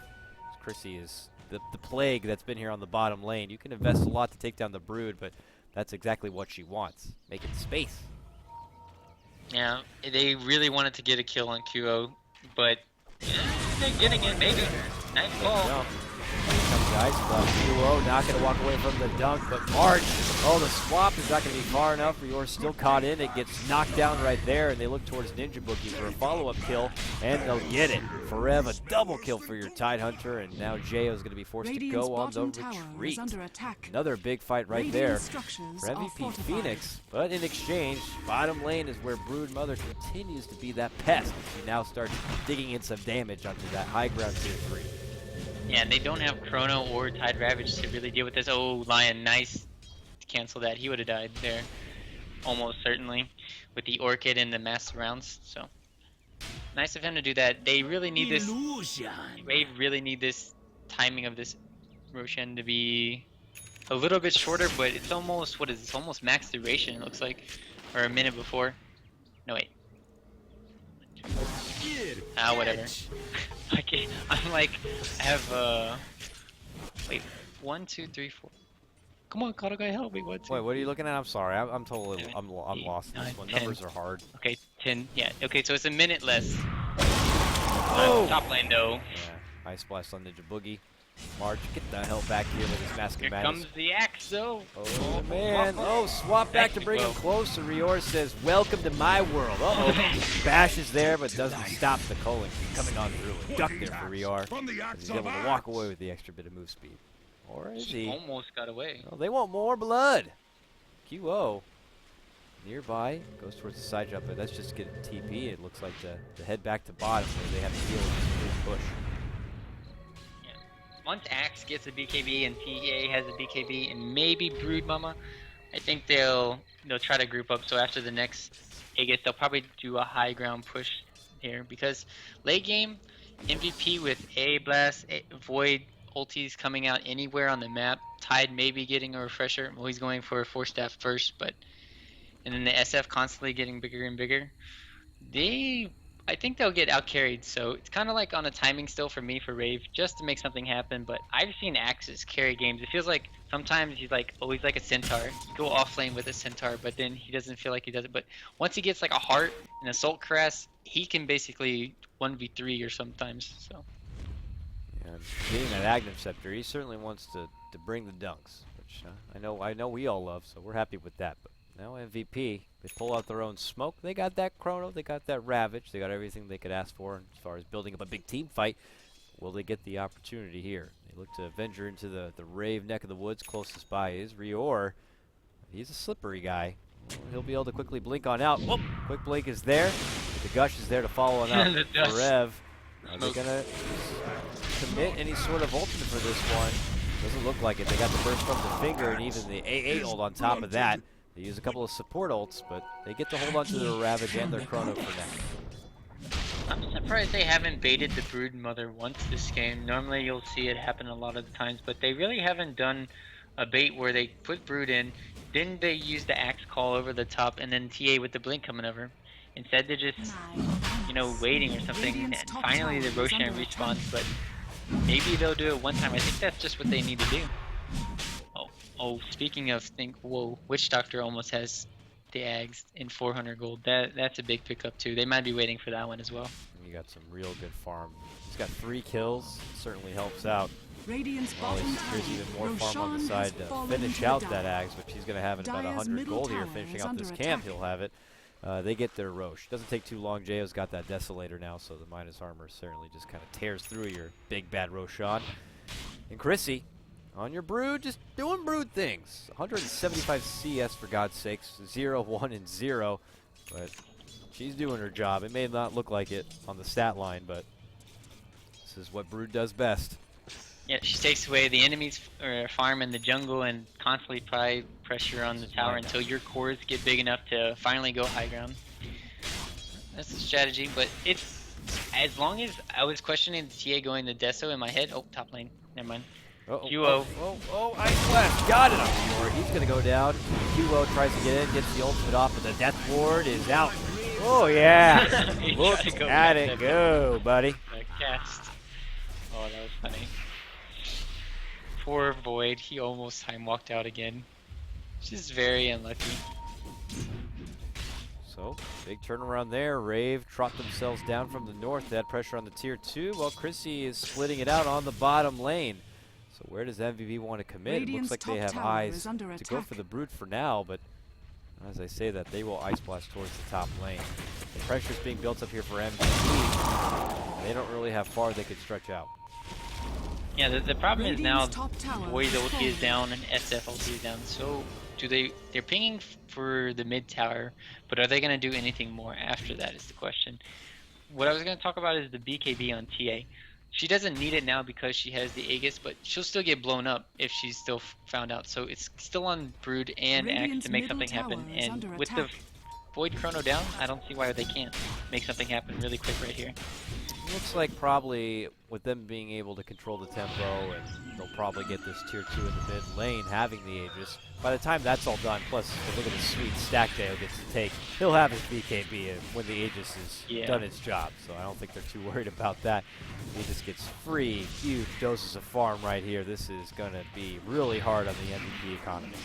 Chrissy is the plague that's been here on the bottom lane. You can invest a lot to take down the Brood, but that's exactly what she wants. Making space. Yeah, they really wanted to get a kill on QO, but they're getting it, maybe. Nice ball. Guys, QO not going to walk away from the dunk, but March, oh, the swap is not going to be far enough. Ryor's still caught in. It gets knocked down right there, and they look towards Ninja Boogie for a follow-up kill, and they'll get it. Forever, a double kill for your Tidehunter, and now Jayo is going to be forced to go on the retreat. Another big fight right there for MVP.Phoenix, but in exchange, bottom lane is where Brood Mother continues to be that pest. She now starts digging in some damage onto that high ground tier 3. Yeah, and they don't have Chrono or Tide Ravage to really deal with this. Oh, Lion, nice to cancel that. He would have died there, almost certainly, with the Orchid and the mass rounds. So, nice of him to do that. They really need this. They really need this timing of this Roshan to be a little bit shorter, but it's almost, what is this? Almost max duration, it looks like, or a minute before. No, wait. Whatever. Okay, I'm like, I have, wait, 1, 2, 3, 4. Come on, KotLGuy, help me. 1, 2. Wait, what are you looking at? I'm sorry, I'm totally, I'm lost in this one. 10. Numbers are hard. Okay, 10, yeah. Okay, so it's a minute less. Oh! Top lane, though. Yeah, Ice Blast on Ninja Boogie. March, get the hell back here with his Mask Here of Madness. comes the axe, though. Oh, man. Oh, swap back to bring him closer. Ryor says, welcome to my world. Uh-oh. Bash is there, but doesn't stop the Culling coming on through. Duck there for Ryor. He's able to walk away with the extra bit of move speed. Or is he? Almost got away. Oh, they want more blood. QO. Nearby. Goes towards the side jump, but that's just getting TP. It looks like the head back to bottom where they have to deal with this push. Once Axe gets a BKB and TA has a BKB and maybe Brood Mama, I think they'll try to group up. So after the next Aegis, they'll probably do a high ground push here because late game MVP with A Blast, Void ultis coming out anywhere on the map. Tide maybe getting a refresher. Well, he's going for a 4-staff first, but and then the SF constantly getting bigger and bigger. I think they'll get out carried, so it's kind of like on a timing still for me for Rave, just to make something happen. But I've seen Axes carry games. It feels like sometimes he's like always like a Centaur. You go off lane with a Centaur, but then he doesn't feel like he does it. But once he gets like a Heart and Assault Caress, he can basically 1v3 or sometimes. So. Yeah, getting that Agnem Scepter, he certainly wants to bring the dunks, which I know we all love, so we're happy with that. But now MVP, they pull out their own smoke. They got that Chrono, they got that Ravage, they got everything they could ask for as far as building up a big team fight. Will they get the opportunity here? They look to venture into the Rave neck of the woods. Closest by is Ryor. He's a slippery guy. He'll be able to quickly blink on out. Whoop! Quick blink is there. The Gush is there to follow on up for Rev. Are they going to commit any sort of ultimate for this one? Doesn't look like it. They got the burst from the finger and even the AA ult on top of that. They use a couple of support ults, but they get to hold on to their Ravage and their Chrono for now. I'm surprised they haven't baited the Brood Mother once this game. Normally you'll see it happen a lot of the times, but they really haven't done a bait where they put Brood in, then they use the Axe Call over the top, and then TA with the Blink coming over. Instead they're just, waiting or something, and finally the Roshan respawns, but maybe they'll do it one time. I think that's just what they need to do. Oh, speaking of, whoa, Witch Doctor almost has the Ags in 400 gold. That's a big pickup too. They might be waiting for that one as well. You got some real good farm. He's got 3 kills. Certainly helps out. There's even more farm on the side to finish out that Ags, which he's going to have in about 100 gold here. Finishing out this camp, he'll have it. They get their Roche. Doesn't take too long. Jayo's got that Desolator now, so the minus armor certainly just kind of tears through your big bad Roshan. And Chrissy, on your Brood, just doing Brood things. 175 CS for God's sakes, 0, 1, and 0. But she's doing her job. It may not look like it on the stat line, but this is what Brood does best. Yeah, she takes away the enemy's farm in the jungle and constantly apply pressure on the tower until your cores get big enough to finally go high ground. That's the strategy, but it's as long as I was questioning the TA going to Deso in my head. Oh, top lane. Never mind. QO. Ice Blast. Got it on Ryor. He's going to go down. QO tries to get in, gets the ultimate off, but the Death Ward is out. Oh yeah. He Look tried to go at back it that go, buddy. cast. Oh, that was funny. Poor Void, he almost time walked out again. Just very unlucky. So, big turnaround there. Rave trot themselves down from the north. They had pressure on the tier 2, while Chrissy is splitting it out on the bottom lane. So where does MVP want to commit? Radiant's It looks like they top have tower eyes is under to go attack. for the Brood for now, but as I say that, they will Ice Blast towards the top lane. The pressure's being built up here for MVP. They don't really have far they could stretch out. Yeah, the problem is now Radiant's top tower Void has ulti is fallen. down and SF ulti is down. So they're pinging for the mid tower, but are they gonna do anything more after that is the question. What I was gonna talk about is the BKB on TA. She doesn't need it now because she has the Aegis, but she'll still get blown up if she's still found out. So it's still on Brood and Axe Radiant's to make middle something happen. tower is under And with the attack. Void Chrono down, I don't see why they can't make something happen really quick right here. Looks like probably with them being able to control the tempo, and they'll probably get this tier 2 in the mid lane having the Aegis. By the time that's all done, plus look at the sweet stack Dale gets to take, he'll have his BKB when the Aegis is done its job. So I don't think they're too worried about that. Aegis gets free, huge doses of farm right here. This is going to be really hard on the MVP economy.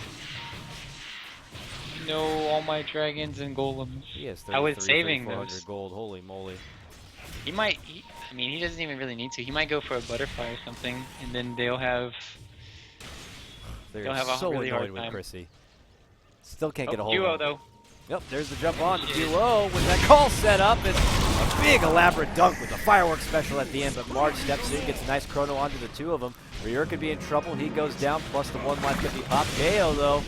No, all my dragons and golems. He has I was 33, saving 3,400 those. gold. Holy moly. He might, I mean, he doesn't even really need to. He might go for a butterfly or something, and then they'll have They're They'll have a so really hard annoyed with time. Chrissy. Still can't get a hold duo of him. though. Yep, there's the jump on the Shit. duo with that call set up and a big elaborate dunk with a fireworks special at the end, but Marge steps in, gets a nice chrono onto the two of them. Ryur could be in trouble, he goes down, plus the one life could be popped. KO though,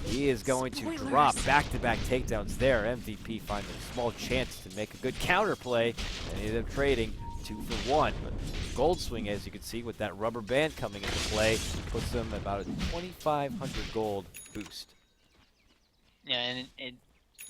he is going to drop back-to-back takedowns there. MVP finding a small chance to make a good counterplay, and he ended up trading 2 for 1. But Gold Swing, as you can see, with that rubber band coming into play, puts them about a 2,500 gold boost. Yeah, and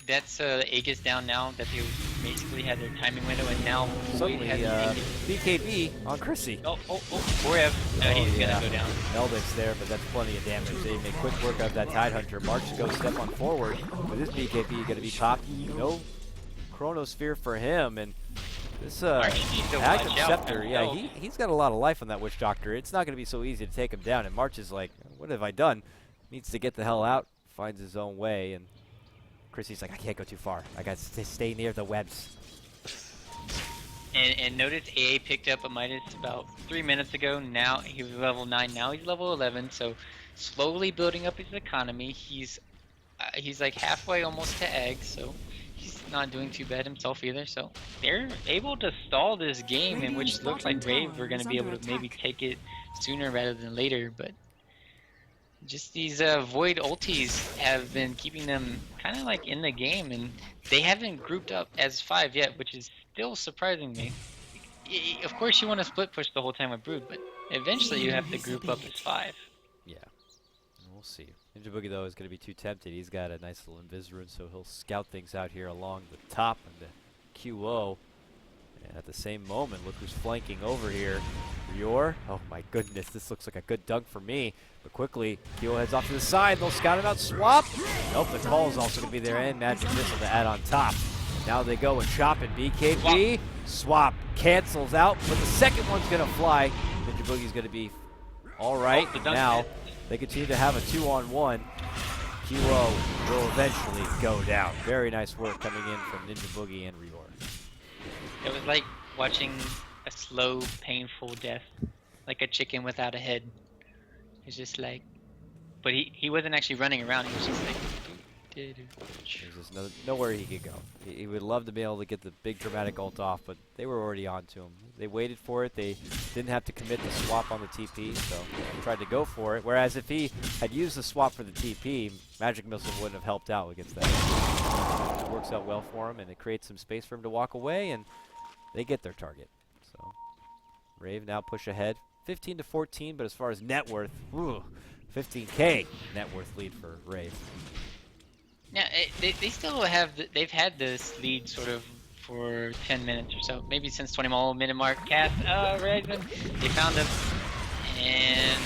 that's Aegis down now that they basically had their timing window, and now Suddenly, Void has BKB on Chrissy. Borev. He's gonna go down. Eldix there, but that's plenty of damage. They make quick work of that Tidehunter. March goes step on forward. With his BKB going to be popped. No Chronosphere for him, and this Active Scepter, yeah, he's got a lot of life on that Witch Doctor. It's not going to be so easy to take him down, and March is like, what have I done? Needs to get the hell out, finds his own way, and Chrissy's like, I can't go too far. I got to stay near the webs. And notice AA picked up a Midas about 3 minutes ago. Now he was level 9. Now he's level 11. So slowly building up his economy. He's like halfway almost to egg. So he's not doing too bad himself either. So they're able to stall this game, in which looks like Rave are going to be able to maybe take it sooner rather than later. But just these Void ultis have been keeping them kind of like in the game, and they haven't grouped up as 5 yet, which is still surprising me. Of course you want to split push the whole time with Brood, but eventually you have to group up as 5. Yeah, we'll see. Ninja Boogie, though, is going to be too tempted. He's got a nice little Invis rune, so he'll scout things out here along the top and the QO. And at the same moment, look who's flanking over here. Ryur. Oh my goodness, this looks like a good dunk for me. But quickly, QO heads off to the side. They'll scout him out. Swap. Nope, the call is also going to be there, and Magic Missile to add on top. Now they go and chop and BKB. Swap cancels out, but the second one's going to fly. Ninja Boogie's going to be all right. Now they continue to have a 2-on-1. QO will eventually go down. Very nice work coming in from Ninja Boogie and Ryur. It was like watching a slow, painful death, like a chicken without a head. It's just like, but he wasn't actually running around. He was just like. There's just nowhere he could go. He would love to be able to get the big dramatic ult off, but they were already on to him. They waited for it. They didn't have to commit the swap on the TP, so they tried to go for it. Whereas if he had used the swap for the TP, Magic Missile wouldn't have helped out against that. It works out well for him, and it creates some space for him to walk away, and they get their target. So Rave now push ahead, 15 to 14, but as far as net worth, 15K net worth lead for Rave. Yeah, they still have, they've had this lead sort of for 10 minutes or so, maybe since 20-minute mark. Cass, Raven, they found him, and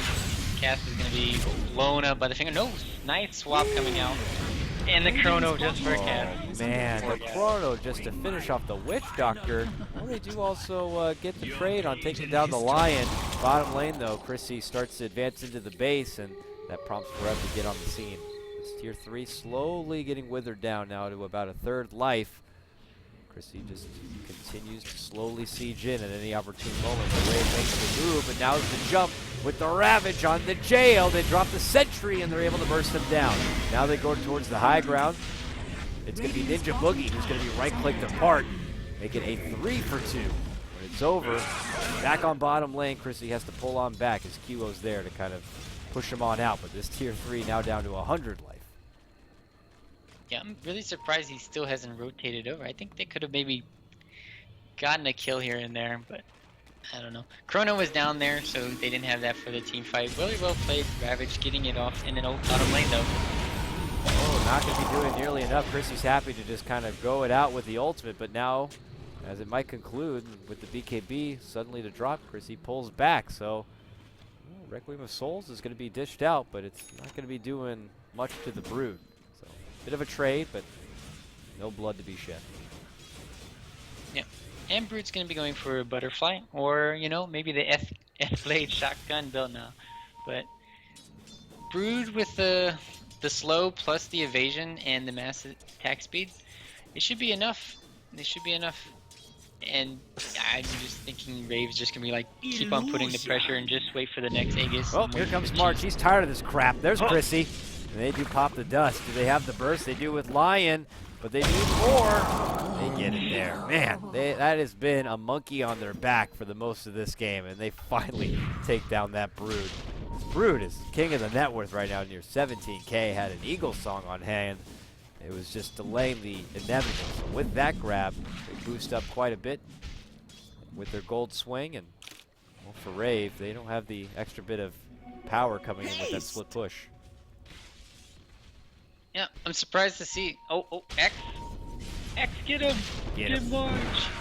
Cass is going to be blown up by the finger. No, nice swap coming out. And the chrono just for a cap. Man, the chrono just to finish off the Witch Doctor. Well, they do also get the trade on taking down the Lion. Bottom lane, though, Chrissy starts to advance into the base, and that prompts Rev to get on the scene. This tier 3 slowly getting withered down now to about a third life. Chrissy just continues to slowly siege in at any opportune moment. The Rave makes the move, and now's the jump with the Ravage on the jail. They drop the sentry, and they're able to burst them down. Now they go towards the high ground. It's going to be Ninja Boogie who's going to be right-clicked apart, make it a 3 for 2. When it's over, back on bottom lane, Chrissy has to pull on back as QO's there to kind of push him on out. But this tier 3 now down to 100 life. Yeah, I'm really surprised he still hasn't rotated over. I think they could have maybe gotten a kill here and there, but I don't know. Chrono was down there, so they didn't have that for the team fight. Really well played. Ravage getting it off in an old bottom lane, though. Oh, not going to be doing nearly enough. Chrissy's happy to just kind of go it out with the ultimate, but now, as it might conclude, with the BKB suddenly to drop, Chrissy pulls back, so Requiem of Souls is going to be dished out, but it's not going to be doing much to the Brood. So, bit of a trade, but no blood to be shed. Yeah, and Brood's going to be going for a Butterfly, or, you know, maybe the F-Blade shotgun build now. But Brood with the slow plus the evasion and the mass attack speed, it should be enough. It should be enough. And I'm just thinking Rave's just going to be like, keep on putting the pressure and just wait for the next Aegis. Oh, here comes March. He's tired of this crap. There's Chrissy. And they do pop the dust. Do they have the burst? They do with Lion, but they need more. They get it there. Man, that has been a monkey on their back for the most of this game, and they finally take down that Brood. Brood is king of the net worth right now, near 17K. Had an Eagle song on hand. It was just delaying the inevitable. So with that grab, they boost up quite a bit with their gold swing. And well, for Rave, they don't have the extra bit of power coming in with that split push. Yeah, I'm surprised to see. Oh, X, get him! Get him. March!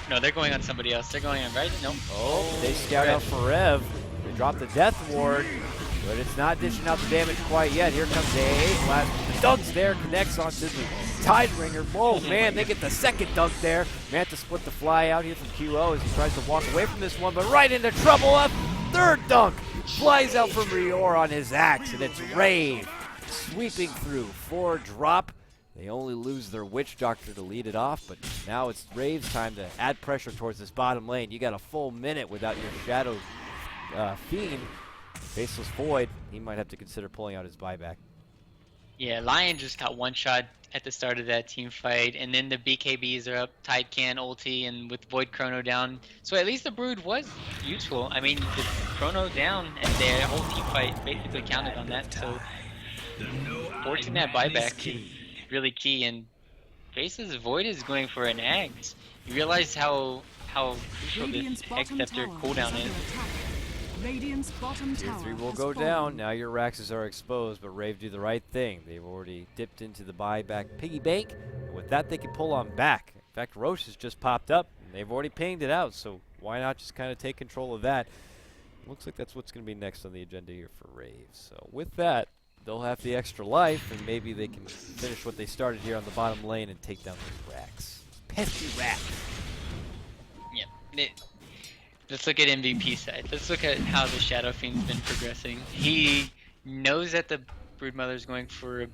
No, they're going on somebody else. They're going on right. No. Oh, they scout out for Rev. They drop the Death Ward, but it's not dishing out the damage quite yet. Here comes the AA blast. The dunk's there, connects onto the Tide Ringer. Whoa, man, they get the second dunk there. Man, to split the fly out here from QO as he tries to walk away from this one, but right into trouble. A third dunk flies out from RyuUboruZ on his axe, and it's Rave sweeping through. 4 drop. They only lose their Witch Doctor to lead it off, but now it's Rave's time to add pressure towards this bottom lane. You got a full minute without your Shadow Fiend. Faceless Void, he might have to consider pulling out his buyback. Yeah, Lion just got one shot at the start of that team fight, and then the BKBs are up, Tide Can, ulti, and with Void Chrono down. So at least the Brood was useful. I mean, the Chrono down, and their whole team fight basically counted on that. So forcing that buyback is really key, and Faceless Void is going for an Axe. You realize how crucial this X Scepter cooldown is. Tier 3 will go down. Now your Raxes are exposed, but Rave do the right thing. They've already dipped into the buyback piggy bank. And with that, they can pull on back. In fact, Roche has just popped up, and they've already pinged it out, so why not just kind of take control of that? Looks like that's what's going to be next on the agenda here for Rave. So with that, they'll have the extra life, and maybe they can finish what they started here on the bottom lane and take down those Rax. Pesky Rax. Yeah. Let's look at MVP side. Let's look at how the Shadow Fiend's been progressing. He knows that the Broodmother's going for an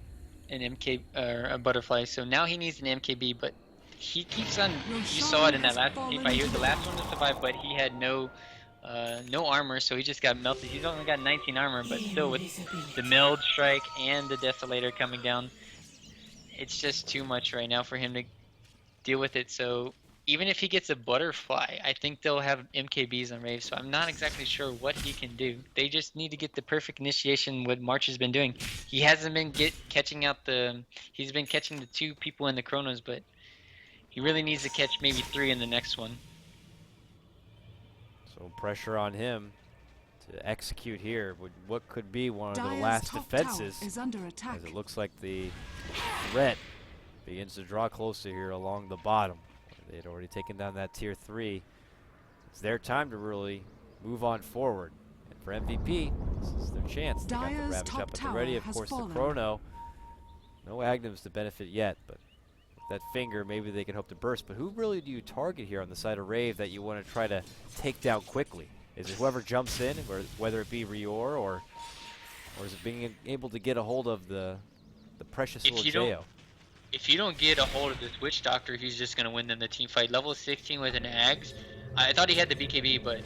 MK or a Butterfly, so now he needs an MKB, but he keeps on. You saw it in that last team fight. He was the last one to survive, but he had no armor, so he just got melted. He's only got 19 armor, but still with the Meld Strike and the Desolator coming down, it's just too much right now for him to deal with it. So even if he gets a Butterfly, I think they'll have MKBs on Rave, so I'm not exactly sure what he can do. They just need to get the perfect initiation, what March has been doing. He hasn't been catching out he's been catching the 2 people in the Chronos, but he really needs to catch maybe 3 in the next one. So pressure on him to execute here with what could be one of the last defenses, is under attack. as it looks like the threat begins to draw closer here along the bottom. They had already taken down that tier 3. It's their time to really move on forward. And for MVP, this is their chance. They got the Ravage up at the ready. Of course, the Chrono No Agnems to benefit yet, but with that finger, maybe they can hope to burst. But who really do you target here on the side of Rave that you want to try to take down quickly? Is it whoever jumps in, or whether it be RyuUboruZ, or is it being able to get a hold of the precious little J.O.? If you don't get a hold of this Witch Doctor, he's just going to win them the team fight. Level 16 with an Ags. I thought he had the BKB, but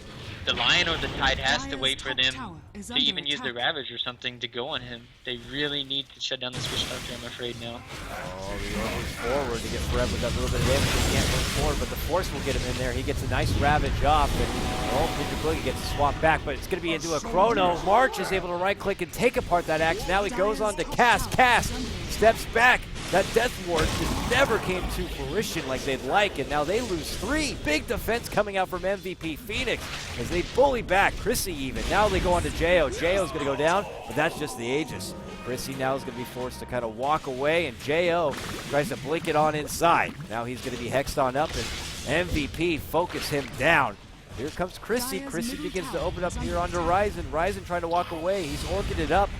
the Lion or the Tide has to wait for them to even use the Ravage or something to go on him. They really need to shut down this Witch Doctor, I'm afraid, now. Oh, RyuUboruZ moves forward to get Forever with that little bit of damage. He can't move forward, but the Force will get him in there. He gets a nice Ravage off, and Ninja Boogie gets swapped back, but it's going to be into a Chrono. March is able to right-click and take apart that axe. Now he goes on to Cast. Cast steps back. That Death Ward just never came to fruition like they'd like, and now they lose 3. Big defense coming out from MVP.Phoenix as they bully back. Chrissy even. Now they go on to J.O. J.O.'s going to go down, but that's just the Aegis. Chrissy now is going to be forced to kind of walk away, and J.O. tries to blink it on inside. Now he's going to be hexed on up, and MVP focus him down. Here comes Chrissy. Chrissy begins to open up here onto Ryzen. Ryzen trying to walk away. He's orchid it up.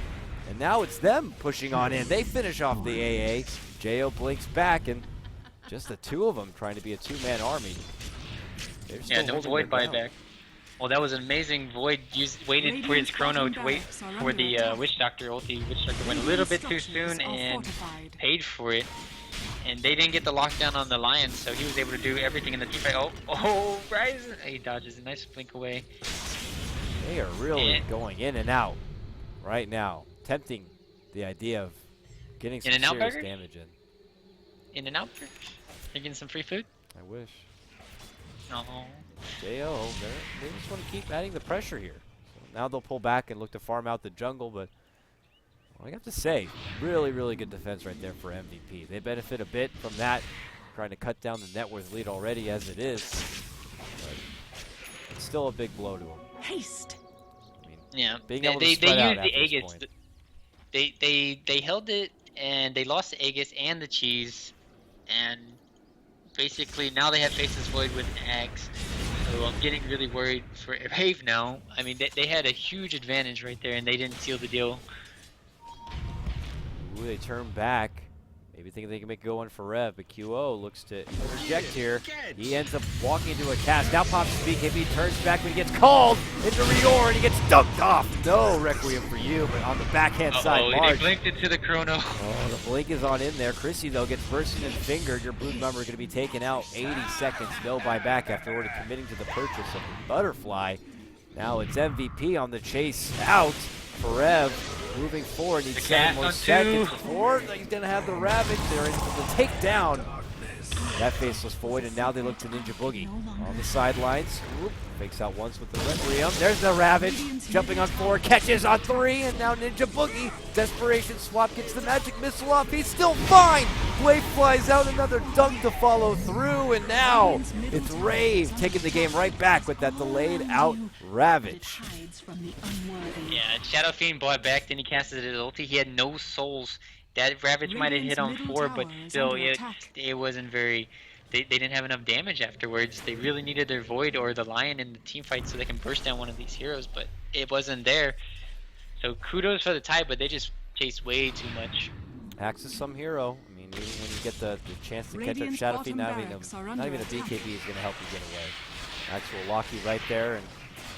And now it's them pushing on in. They finish off the AA. J.O. blinks back, and just the 2 of them trying to be a 2-man army. Yeah, no Void buyback. Well, that was an amazing. Void waited for his Chrono to wait for the Witch Doctor ulti. Witch Doctor went a little bit too soon and paid for it. And they didn't get the lockdown on the Lion, so he was able to do everything in the team fight. Oh, Ryzen! He dodges a nice blink away. They are really going in and out right now. Tempting the idea of getting some serious damage in. In and out? You're getting some free food? I wish. No. J.O., they just want to keep adding the pressure here. So now they'll pull back and look to farm out the jungle, but well, I have to say, really, really good defense right there for MVP. They benefit a bit from that, trying to cut down the net worth lead already as it is. But it's still a big blow to them. Haste. I mean, yeah, being able to spread out the Aegis. They held it, and they lost the Aegis and the cheese, and basically now they have Faceless Void with an axe. So I'm getting really worried for Rave now. I mean, they had a huge advantage right there, and they didn't seal the deal. Ooh, they turn back. Maybe thinking they can make a go one for Rev, but QO looks to interject here. He ends up walking into a cast. Now pops his BKB, turns back when he gets called into RyuUboruZ, and he gets dunked off. No Requiem for you, but on the backhand side, March. They blinked into the Chrono. Oh, the blink is on in there. Chrissy, though, gets bursted and fingered. Your brood member is going to be taken out. 80 seconds, no buyback after already committing to the purchase of the Butterfly. Now it's MVP on the chase out for Rev. Moving forward, needs 7 more seconds before he's going to have the Ravage. They're into the takedown. That Faceless Void, and now they look to Ninja Boogie on the sidelines. Oop, fakes out once with the Requiem. There's the Ravage, jumping on 4, catches on 3, and now Ninja Boogie. Desperation swap gets the magic missile off. He's still fine. Blade flies out, another dunk to follow through, and now it's Rave taking the game right back with that delayed out Ravage. Yeah, Shadow Fiend bought back, then he casted his ulti. He had no souls. That Ravage might have hit on 4, but still, it wasn't very... They didn't have enough damage afterwards. They really needed their Void or the Lion in the team fight so they can burst down one of these heroes, but it wasn't there. So kudos for the tie, but they just chased way too much. Axe is some hero. I mean, even when you get the chance to catch up Shadow Fiend, not even a BKB is going to help you get away. Axe will lock you right there and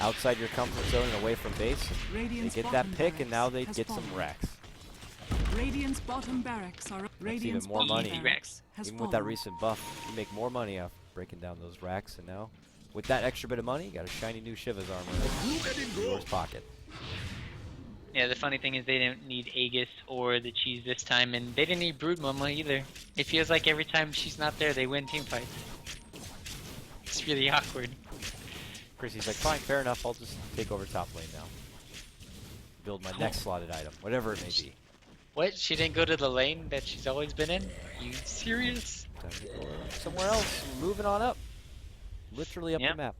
outside your comfort zone and away from base. And they get that pick, and now they get some racks. Radiant's bottom barracks are That's even more money. Even with that recent buff, you make more money off breaking down those racks. And now, with that extra bit of money, you got a shiny new Shiva's armor in your pocket. Yeah, the funny thing is they didn't need Aegis or the cheese this time, and they didn't need Brood Mama either. It feels like every time she's not there, they win team fights. It's really awkward. Chrissy's like, fine, fair enough, I'll just take over top lane now. Build my next slotted item, whatever it may be. What? She didn't go to the lane that she's always been in? You serious? Somewhere else, moving on up. Literally up the map.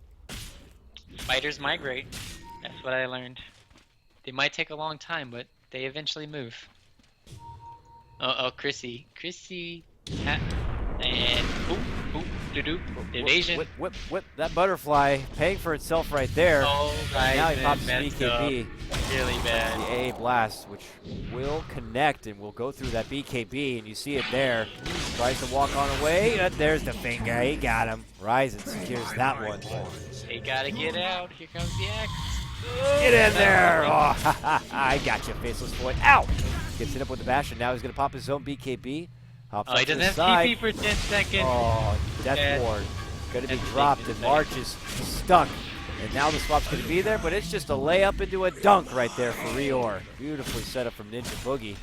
Spiders migrate. That's what I learned. They might take a long time, but they eventually move. Oh, Chrissy. Chrissy. And evasion. Whip. That butterfly paying for itself right there. Oh, right. Now he pops the BKB. Really bad. The AA blast, which will connect and will go through that BKB, and you see it there. Tries to walk on away. There's the finger. He got him. Ryzen secures that one. They gotta get out. Here comes the axe. Get in there! Oh, I got you, Faceless Void. Ow! Gets hit up with the bash, and now he's going to pop his own BKB. Hops Oh, he doesn't have TP for 10 seconds. Oh, Death Ward. Going to be dropped, and March is stuck. And now the swap's going to be there, but it's just a layup into a dunk right there for RyuUboruZ. Beautifully set up from Ninja Boogie.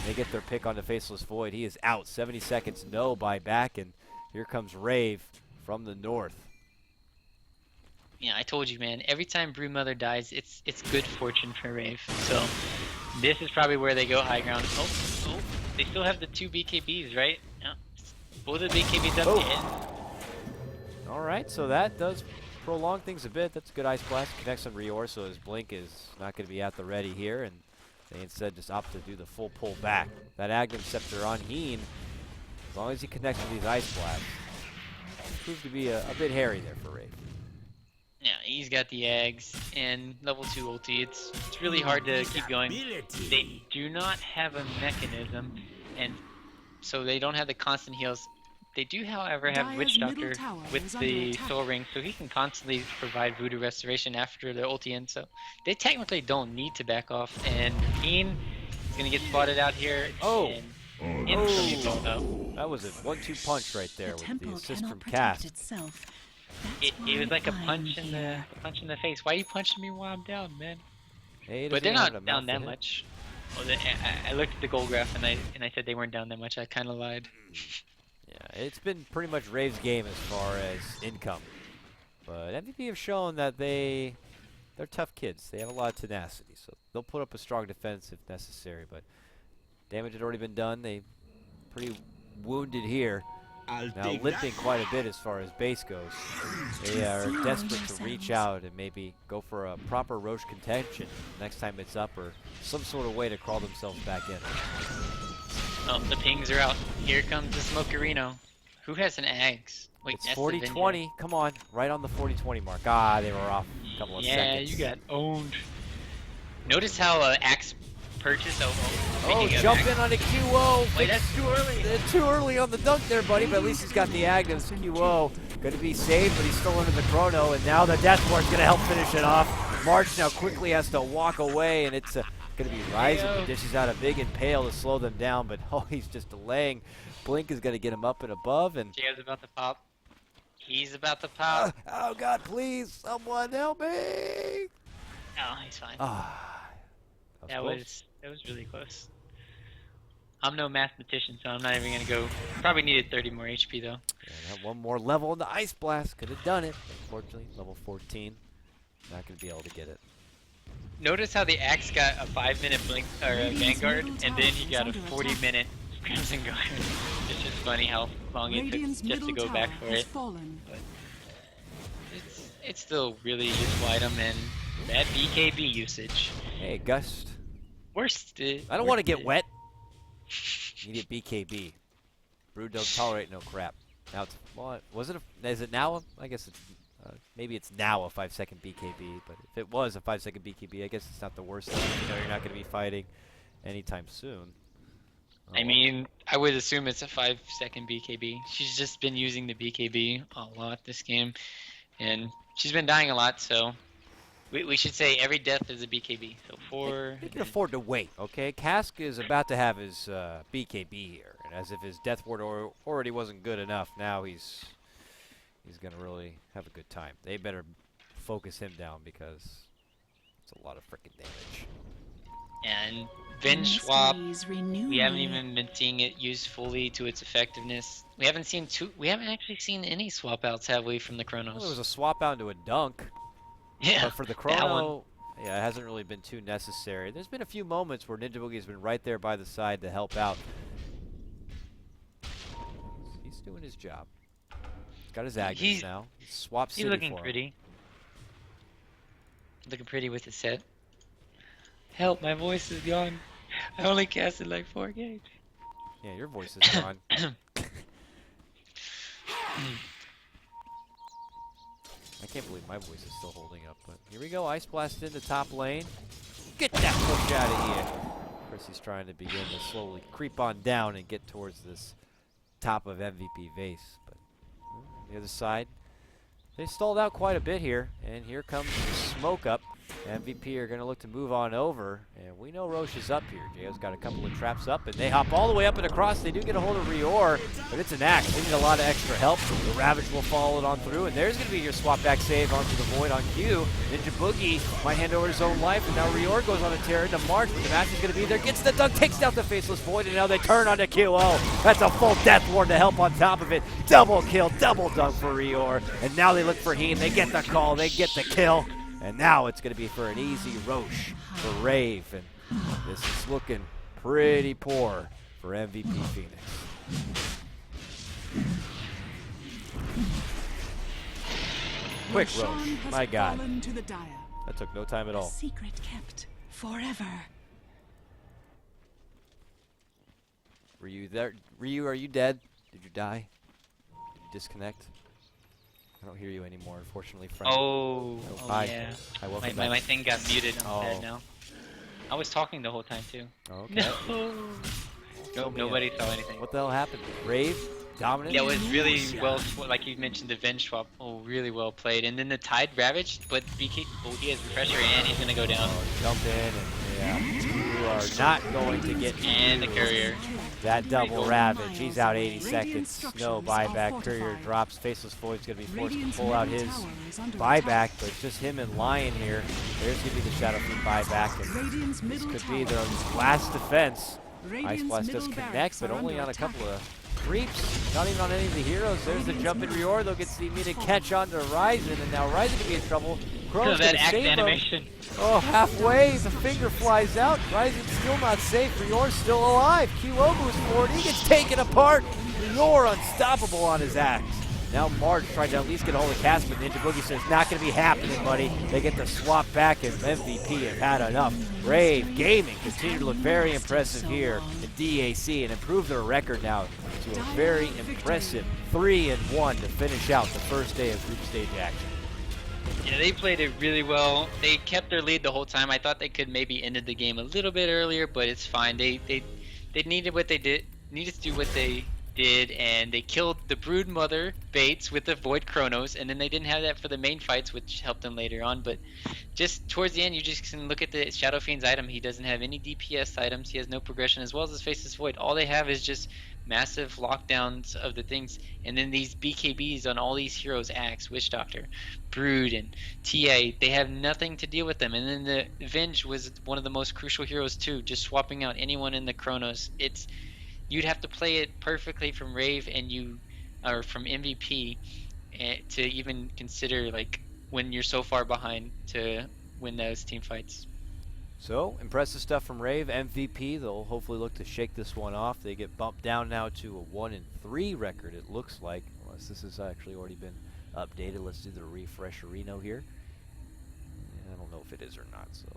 They get their pick on the Faceless Void. He is out. 70 seconds, no buyback, and here comes Rave from the north. Yeah, I told you, man. Every time Brewmother dies, it's good fortune for Rave. So this is probably where they go high ground. Oh, they still have the 2 BKBs, right? Yeah, both of the BKBs up to end. All right, so that does prolong things a bit. That's a good Ice Blast. Connects on RyuUboruZ, so his Blink is not going to be at the ready here, and they instead just opt to do the full pull back. That Agnum Scepter on Heen, as long as he connects with these Ice Blasts, proved to be a bit hairy there for Rave. Yeah, he's got the eggs and level 2 ulti. It's really hard to keep going. They do not have a mechanism, and so they don't have the constant heals. They do, however, have Witch Doctor with the Soul Ring, so he can constantly provide Voodoo Restoration after the ulti ends. So they technically don't need to back off. And Heen is going to get spotted out here. Oh! And That was a 1-2 punch right there with the assist from Cass. Cass. it was like a punch in the face. Why are you punching me while I'm down, man? Hey, But they're not down that much. Well, I looked at the goal graph and I said they weren't down that much. I kind of lied. Yeah, it's been pretty much Rave's game as far as income. But MVP have shown that they're tough kids. They have a lot of tenacity, so they'll put up a strong defense if necessary. But damage had already been done. They pretty wounded here. Now limping quite a bit as far as base goes. They are desperate to reach out and maybe go for a proper Roche contention next time it's up, or some sort of way to crawl themselves back in. Oh, the pings are out. Here comes the Smokerino. Who has an Axe? Wait, It's that's 40-20. Come on, right on the 40-20 mark. Ah, they were off a couple of seconds. Yeah, you got owned. Notice how Axe purchase. Oh, jump in on a QO. Wait, that's too early. Too early on the dunk there, buddy, but at least he's got the Agnes QO. Going to be saved, but he's still under the chrono, and now the Death Ward's going to help finish it off. March now quickly has to walk away, and it's going to be Ryzen who dishes out a big impale to slow them down, but he's just delaying. Blink is going to get him up and above, and Jared's about to pop. He's about to pop. oh God, please, someone help me! No, he's fine. That was That was really close. I'm no mathematician, so I'm not even gonna go. Probably needed 30 more HP though. Yeah, that one more level in the Ice Blast could have done it. Unfortunately, level 14, not going to be able to get it. Notice how the Axe got a 5-minute blink or a Vanguard, and then he got a 40-minute Crimson Guard. It's just funny how long it took just to go back for it. But it's still really just Whitem and that BKB usage. Hey, Gust. Worst. I don't want to get wet. You get BKB. Brew don't tolerate no crap. Now it's is it now? I guess it's maybe it's now a 5-second BKB. But if it was a 5-second BKB, I guess it's not the worst thing. You know, you're not going to be fighting anytime soon. I mean, I would assume it's a 5-second BKB. She's just been using the BKB a lot this game, and she's been dying a lot. So we should say every death is a BKB. So 4. He can afford to wait, okay? Cask is about to have his BKB here, and as if his Death Ward already wasn't good enough, now he's gonna really have a good time. They better focus him down because it's a lot of freaking damage. And Venge Swap, we haven't even been seeing it used fully to its effectiveness. We haven't actually seen any swap outs, have we, from the Chronos? Well, there was a swap out into a dunk. Yeah, but for the Chrono, yeah, it hasn't really been too necessary. There's been a few moments where Ninja Boogie has been right there by the side to help out. He's doing his job. He's got his Agnes now. He's swapped City He's looking for him. pretty. Looking pretty with his set. Help, my voice is gone. I only casted like 4 games. Yeah, your voice is gone. I can't believe my voice is still holding up, but here we go. Ice Blast into top lane. Get that push out of here. Of course, he's trying to begin to slowly creep on down and get towards this top of MVP base. But the other side, they stalled out quite a bit here, and here comes the smoke up. MVP are going to look to move on over, and we know Roche is up here. JO's got a couple of traps up, and they hop all the way up and across. They do get a hold of RyuUboruZ, but it's an axe. They need a lot of extra help. The Ravage will follow it on through, and there's going to be your swap back save onto the Void on Q. Ninja Boogie might hand over his own life, and now RyuUboruZ goes on a tear into March, but the match is going to be there. Gets the dunk, takes out the Faceless Void, and now they turn onto QO. That's a full Death Ward to help on top of it. Double kill, double dunk for RyuUboruZ, and now they look for Heen. They get the call, they get the kill. And now it's going to be for an easy Roche for Rave. And this is looking pretty poor for MVP.Phoenix. Quick Roche. My God. That took no time at all. Secret kept forever. Ryu there? Ryu, are you dead? Did you die? Did you disconnect? I don't hear you anymore, unfortunately, friend. Oh, hi. Yeah. Hi, welcome my thing got muted. I'm dead Oh. now. I was talking the whole time too. Okay. No. Nope, nobody saw anything. What the hell happened? Rave? Dominant? Yeah, it was really well, like you mentioned, the Venge swap. Oh, really well played. And then the Tide Ravage, but BK, oh, he has pressure and he's gonna go down. Jump in and you are not going to get And the Courier. that double Ravage. He's out 80 seconds. No buyback. Courier drops. Faceless Void's going to be forced to pull out his buyback, but it's just him and Lion here. There's going to be the Shadow Fiend buyback, and this could be their last defense. Ice Blast does connect, but only on a couple of creeps. Not even on any of the heroes. There's the jump in RyuUboruZ. They'll get the immediate catch on to Ryzen, and now Ryzen could be in trouble. Crow's that gonna axe save him. animation. Oh, halfway, the finger flies out. Ryzen's still not safe. RyuUboruZ's still alive. QO moves forward. He gets taken apart. RyuUboruZ unstoppable on his axe. Now Marge tried to at least get a hold of Cass, but Ninja Boogie says, not going to be happening, buddy. They get the swap back, and MVP have had enough. Rave Gaming continue to look very impressive here in DAC and improve their record now to a very impressive 3-1 to finish out the first day of group stage action. Yeah, they played it really well. They kept their lead the whole time. I thought they could maybe ended the game a little bit earlier, but it's fine. They needed what they did, needed to do what they did, and they killed the Brood Mother Bates with the Void Chronos, and then they didn't have that for the main fights, which helped them later on. But just towards the end, you just can look at the Shadow Fiend's item. He doesn't have any DPS items. He has no progression, as well as his Faceless Void. All they have is just massive lockdowns of the things, and then these BKBs on all these heroes, Axe, Witch Doctor, Brood, and TA, they have nothing to deal with them. And then the Venge was one of the most crucial heroes too, just swapping out anyone in the Chronos. You'd have to play it perfectly from Rave or from MVP to even consider, like, when you're so far behind to win those team fights. So, impressive stuff from Rave. MVP, they'll hopefully look to shake this one off. They get bumped down now to a 1-3 record, it looks like, unless this has actually already been updated. Let's do the refresherino here. I don't know if it is or not. So,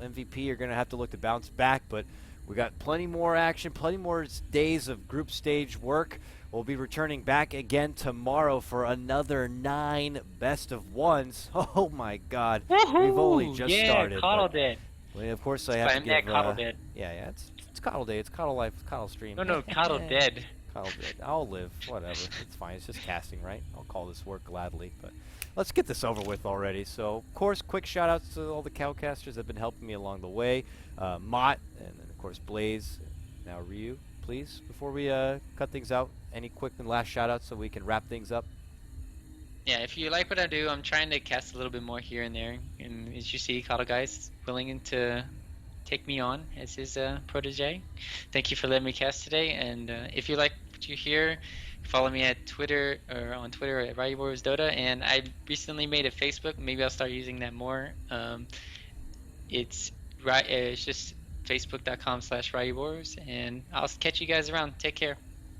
MVP are going to have to look to bounce back, but we got plenty more action, plenty more days of group stage work. We'll be returning back again tomorrow for another 9 best of ones. Oh my God, we've only just started. Yeah, Coddle dead. Well, of course I have to give. Coddle dead. Yeah, it's Coddle Day. It's Coddle Life. It's Coddle Stream. No, Coddle dead. Coddle dead. I'll live. Whatever. It's fine. It's just casting, right? I'll call this work gladly. But let's get this over with already. So, of course, quick shout-outs to all the cowcasters that have been helping me along the way. Mott, and then, of course, Blaze. Now, Ryu, please, before we cut things out, any quick and last shout-outs so we can wrap things up? Yeah, if you like what I do, I'm trying to cast a little bit more here and there. And as you see, KotLGuy's willing to take me on as his protege. Thank you for letting me cast today. And if you like what you hear, follow me at Twitter or on Twitter at RyuUboruZ Dota. And I recently made a Facebook. Maybe I'll start using that more. It's just facebook.com/RyuUboruZ. And I'll catch you guys around. Take care.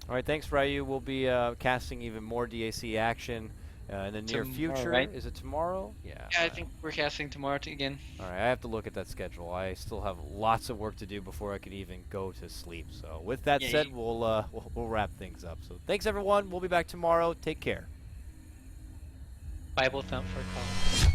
All right, thanks, Ryu. We'll be casting even more DAC action In the near future, right? is it tomorrow? Yeah. Yeah, I think we're casting tomorrow again. All right, I have to look at that schedule. I still have lots of work to do before I can even go to sleep. So with that said, we'll wrap things up. So thanks everyone. We'll be back tomorrow. Take care. Bible thump for a call.